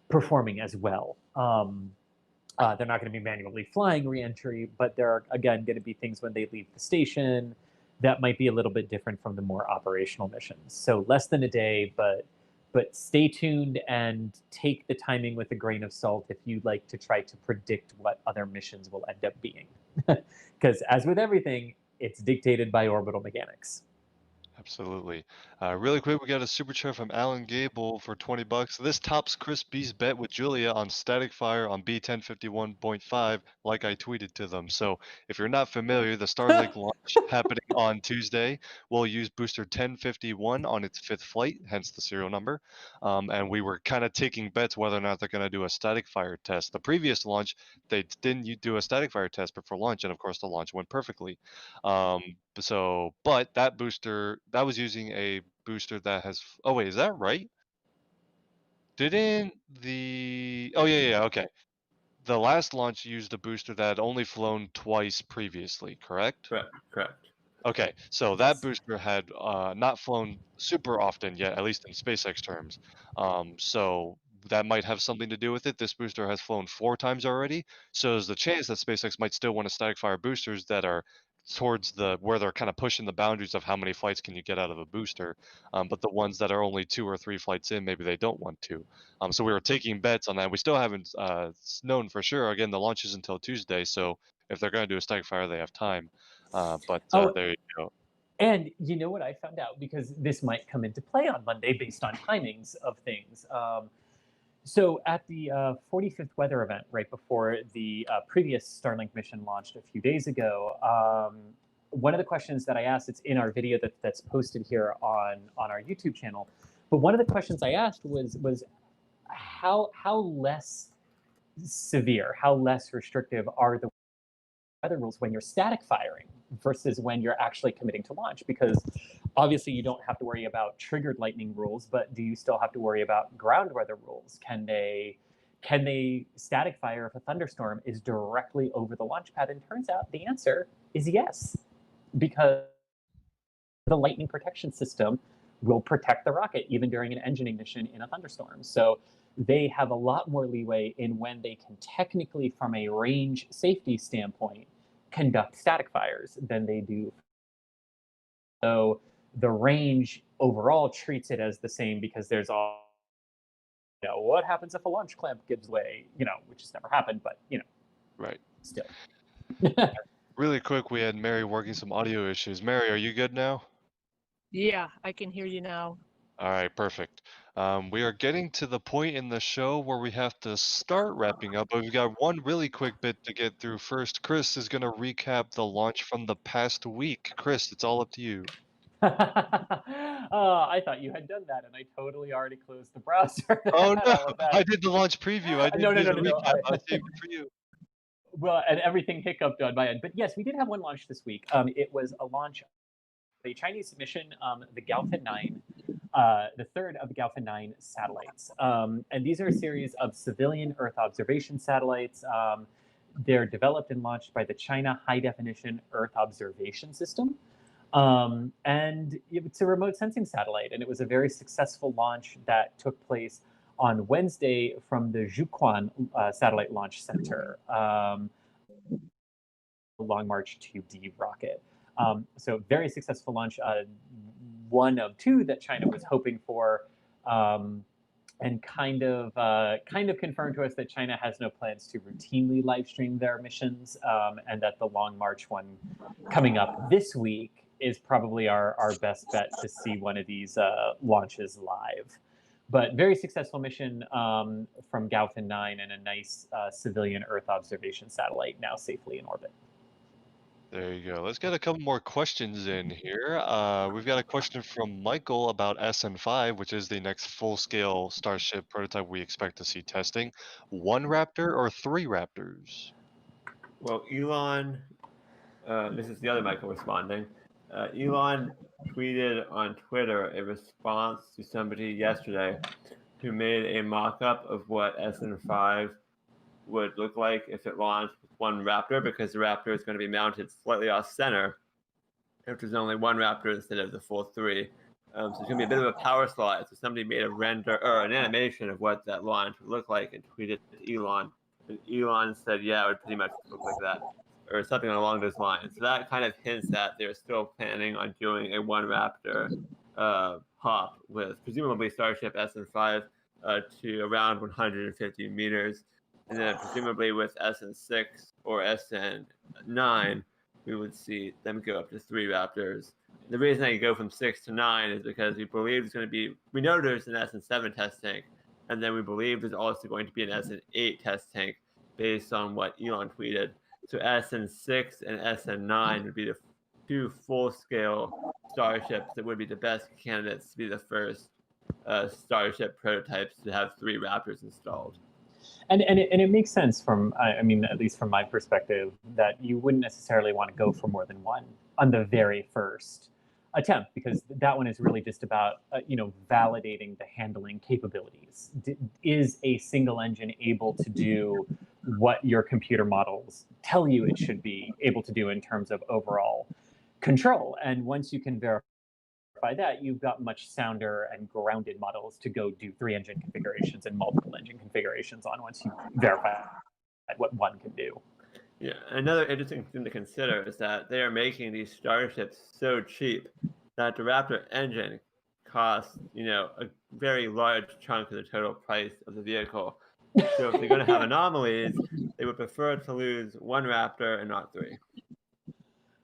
performing as well. They're not going to be manually flying reentry, but there are, again, going to be things when they leave the station that might be a little bit different from the more operational missions. So less than a day, but stay tuned and take the timing with a grain of salt if you'd like to try to predict what other missions will end up being. Because as with everything, it's dictated by orbital mechanics. Absolutely. Really quick, we got a super chat from Alan Gable for 20 bucks. This tops Chris B's bet with Julia on static fire on B1051.5, like I tweeted to them. So if you're not familiar, the Starlink launch happening on Tuesday will use booster 1051 on its 5th flight, hence the serial number. And we were kind of taking bets whether or not they're going to do a static fire test. The previous launch, they didn't do a static fire test before launch, and of course the launch went perfectly. But that booster, that was using a booster that has, oh wait, is that right? Didn't the, oh yeah, okay. The last launch used a booster that had only flown twice previously, correct? Correct. Okay, so that booster had not flown super often yet, at least in SpaceX terms. So that might have something to do with it. This booster has flown 4 times already, so there's the chance that SpaceX might still want to static fire boosters that are towards where they're kind of pushing the boundaries of how many flights can you get out of a booster. But the ones that are only 2 or 3 flights in, maybe they don't want to. So we were taking bets on that. We still haven't known for sure. Again, the launch is until Tuesday, so if they're going to do a static fire, they have time. There you go. And you know what I found out? Because this might come into play on Monday based on timings of things. So at the 45th weather event, right before the previous Starlink mission launched a few days ago, one of the questions that I asked, it's in our video that's posted here on our YouTube channel, but one of the questions I asked was how less severe, how less restrictive are the weather rules when you're static firing versus when you're actually committing to launch? Because obviously you don't have to worry about triggered lightning rules, but do you still have to worry about ground weather rules? Can they static fire if a thunderstorm is directly over the launch pad? And turns out the answer is yes, because the lightning protection system will protect the rocket even during an engine ignition in a thunderstorm. So they have a lot more leeway in when they can technically, from a range safety standpoint, conduct static fires than they do. So the range overall treats it as the same because there's all, what happens if a launch clamp gives way, which has never happened, but, Right. Still. Really quick, we had Mary working some audio issues. Mary, are you good now? Yeah, I can hear you now. All right, perfect. We are getting to the point in the show where we have to start wrapping up, but we've got one really quick bit to get through first. Chris is going to recap the launch from the past week. Chris, it's all up to you. I thought you had done that, and I totally already closed the browser. Oh no, I did the launch preview. I didn't do the recap. I saved it for you. Well, and everything hiccuped on my end. But yes, we did have one launch this week. It was a launch of a Chinese mission, the Gaofen 9, the third of the Gaofen 9 satellites. And these are a series of civilian Earth observation satellites. They're developed and launched by the China High Definition Earth Observation System. And it's a remote sensing satellite, and it was a very successful launch that took place on Wednesday from the Zhuquan Satellite Launch Center, Long March 2D rocket. So very successful launch, one of 2 that China was hoping for. and kind of confirmed to us that China has no plans to routinely live stream their missions, and that the Long March one coming up this week is probably our best bet to see one of these launches live. But very successful mission from Gaofen 9 and a nice civilian Earth observation satellite now safely in orbit. There you go. Let's get a couple more questions in here. We've got a question from Michael about SN5, which is the next full-scale Starship prototype we expect to see testing. 1 Raptor or 3 Raptors? Well, Elon, this is the other Michael responding. Elon tweeted on Twitter a response to somebody yesterday who made a mock-up of what SN5 would look like if it launched with 1 Raptor, because the Raptor is going to be mounted slightly off center if there's only 1 Raptor instead of the full 3. So it's going to be a bit of a power slide. So somebody made a render or an animation of what that launch would look like and tweeted to Elon. And Elon said, yeah, it would pretty much look like that, or something along those lines. So that kind of hints that they're still planning on doing a 1 Raptor hop with presumably Starship SN5 to around 150 meters. And then presumably with SN6 or SN9, we would see them go up to 3 Raptors. The reason they go from 6 to 9 is because we believe it's going to be, we know there's an SN7 test tank, and then we believe there's also going to be an SN8 test tank based on what Elon tweeted. So SN6 and SN9 would be the 2 full-scale Starships that would be the best candidates to be the first Starship prototypes to have 3 Raptors installed. And it makes sense from, I mean, at least from my perspective, that you wouldn't necessarily want to go for more than 1 on the very first attempt, because that one is really just about, validating the handling capabilities. Is a single engine able to do what your computer models tell you it should be able to do in terms of overall control? And once you can verify that, you've got much sounder and grounded models to go do 3 engine configurations and multiple engine configurations on once you verify what 1 can do. Yeah, another interesting thing to consider is that they are making these Starships so cheap that the Raptor engine costs, a very large chunk of the total price of the vehicle. So if they're going to have anomalies, they would prefer to lose 1 Raptor and not 3.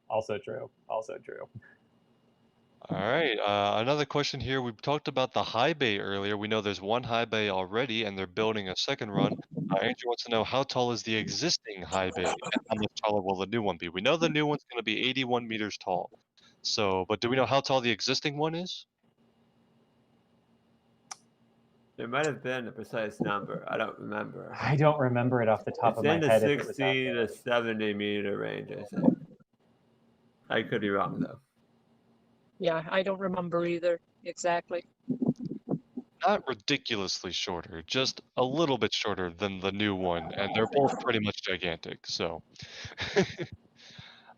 Also true. Also true. All right. Another question here. We talked about the high bay earlier. We know there's 1 high bay already, and they're building a second run. Andrew wants to know, how tall is the existing high bay, and how much taller will the new one be? We know the new one's going to be 81 meters tall. So, but do we know how tall the existing one is? There might have been a precise number. I don't remember. I don't remember it off the top of my head. It's in if the it was 60 out to 70 meter range, I think. I could be wrong, though. Yeah, I don't remember either exactly. Not ridiculously shorter, just a little bit shorter than the new one, and they're both pretty much gigantic. So, we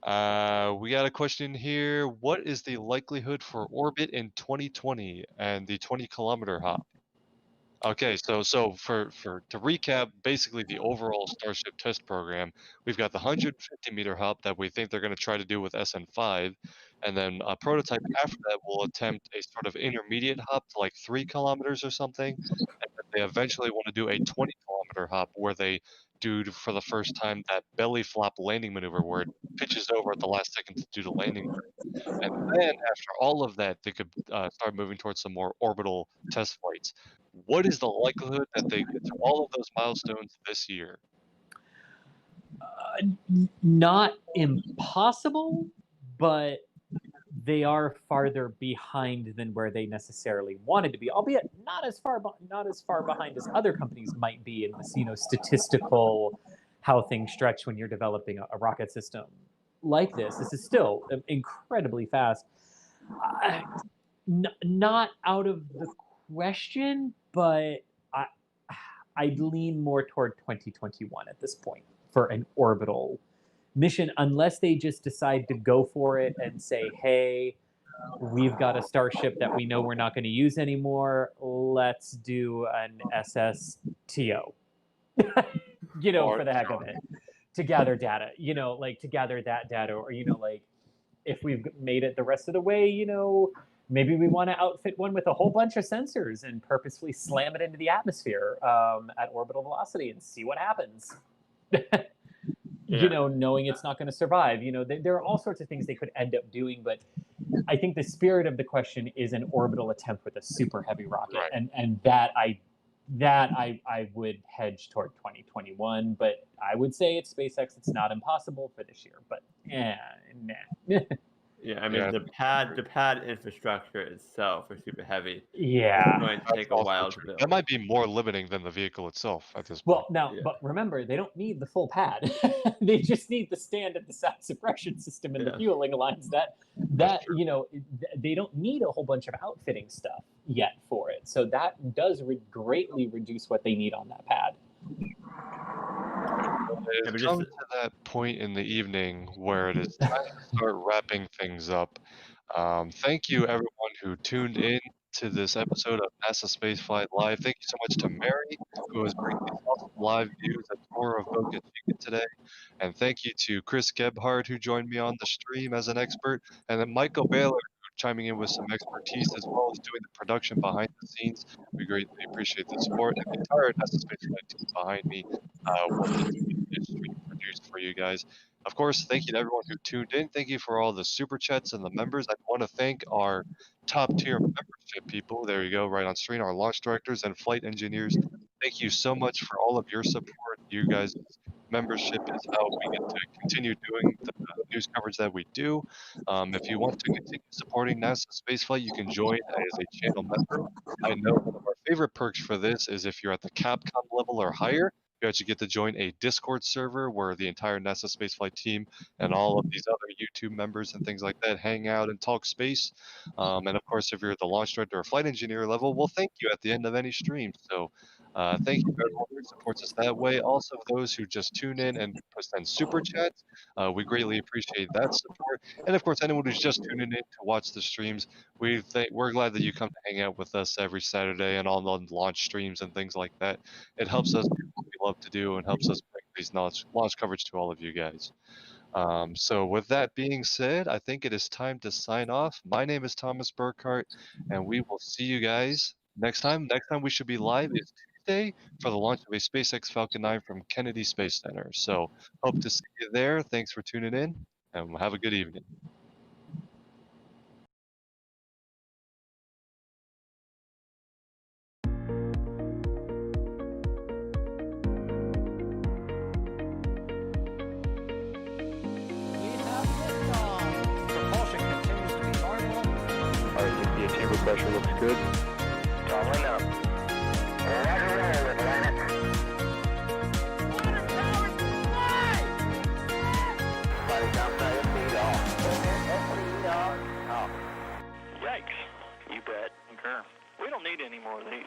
got a question here. What is the likelihood for orbit in 2020 and the 20-kilometer hop? Okay, so to recap, basically the overall Starship test program, we've got the 150-meter hop that we think they're going to try to do with SN5, and then a prototype after that will attempt a sort of intermediate hop to like 3 kilometers or something, and then they eventually want to do a 20-kilometer hop where they do for the first time that belly flop landing maneuver where it pitches over at the last second to do the landing. And then after all of that, they could start moving towards some more orbital test flights. What is the likelihood that they get to all of those milestones this year? Not impossible, but they are farther behind than where they necessarily wanted to be, albeit not as far behind as other companies might be in this, statistical how things stretch when you're developing a rocket system like this. This is still incredibly fast. Not out of the question, but I'd lean more toward 2021 at this point for an orbital mission, unless they just decide to go for it and say, hey, we've got a Starship that we know we're not going to use anymore. Let's do an SSTO, for the heck of it, to gather data, to gather that data, or, if we've made it the rest of the way, Maybe we want to outfit one with a whole bunch of sensors and purposefully slam it into the atmosphere at orbital velocity and see what happens. You know, knowing it's not going to survive. You know, there are all sorts of things they could end up doing, but I think the spirit of the question is an orbital attempt with a super heavy rocket, and that I would hedge toward 2021, but I would say it's SpaceX. It's not impossible for this year, but nah. Yeah, I mean the pad infrastructure itself is super heavy. Yeah, it's going to take a while to build. That might be more limiting than the vehicle itself at this point. Well, now, but remember, they don't need the full pad. They just need the stand and the sound suppression system and the fueling lines. That you know, they don't need a whole bunch of outfitting stuff yet for it. So that does greatly reduce what they need on that pad. It's come to that point in the evening where it is time to start wrapping things up. Thank you, everyone who tuned in to this episode of NASA Spaceflight Live. Thank you so much to Mary, who was bringing these awesome live views and tour of Boca Chica today. And thank you to Chris Gebhardt, who joined me on the stream as an expert, and then Michael Baylor, chiming in with some expertise as well as doing the production behind the scenes. We greatly appreciate the support, and the entire NASA Spaceflight team behind me will this stream produced for you guys. Of course, thank you to everyone who tuned in. Thank you for all the super chats and the members. I want to thank our top tier membership people. There you go, right on screen, our launch directors and flight engineers. Thank you so much for all of your support. You guys' membership is how we get to continue doing the news coverage that we do. If you want to continue supporting NASA Spaceflight, you can join as a channel member. I know one of our favorite perks for this is if you're at the Capcom level or higher, you actually get to join a Discord server where the entire NASA Spaceflight team and all of these other YouTube members and things like that hang out and talk space. And of course, if you're at the launch director or flight engineer level, we'll thank you at the end of any stream. So thank you to everyone who supports us that way. Also, those who just tune in and send super chats, we greatly appreciate that support. And of course, anyone who's just tuning in to watch the streams, we're glad that you come to hang out with us every Saturday and all the launch streams and things like that. It helps us do what we love to do and helps us bring these launch coverage to all of you guys. So with that being said, I think it is time to sign off. My name is Thomas Burghardt, and we will see you guys next time. Next time we should be live is Tuesday for the launch of a SpaceX Falcon 9 from Kennedy Space Center. So hope to see you there. Thanks for tuning in, and have a good evening. Chamber pressure looks good. Following up. Roger, roll, Atlantic. Water tower, fly! Flight downside, speed off. Speed off. Yikes. You bet. We don't need any more of these.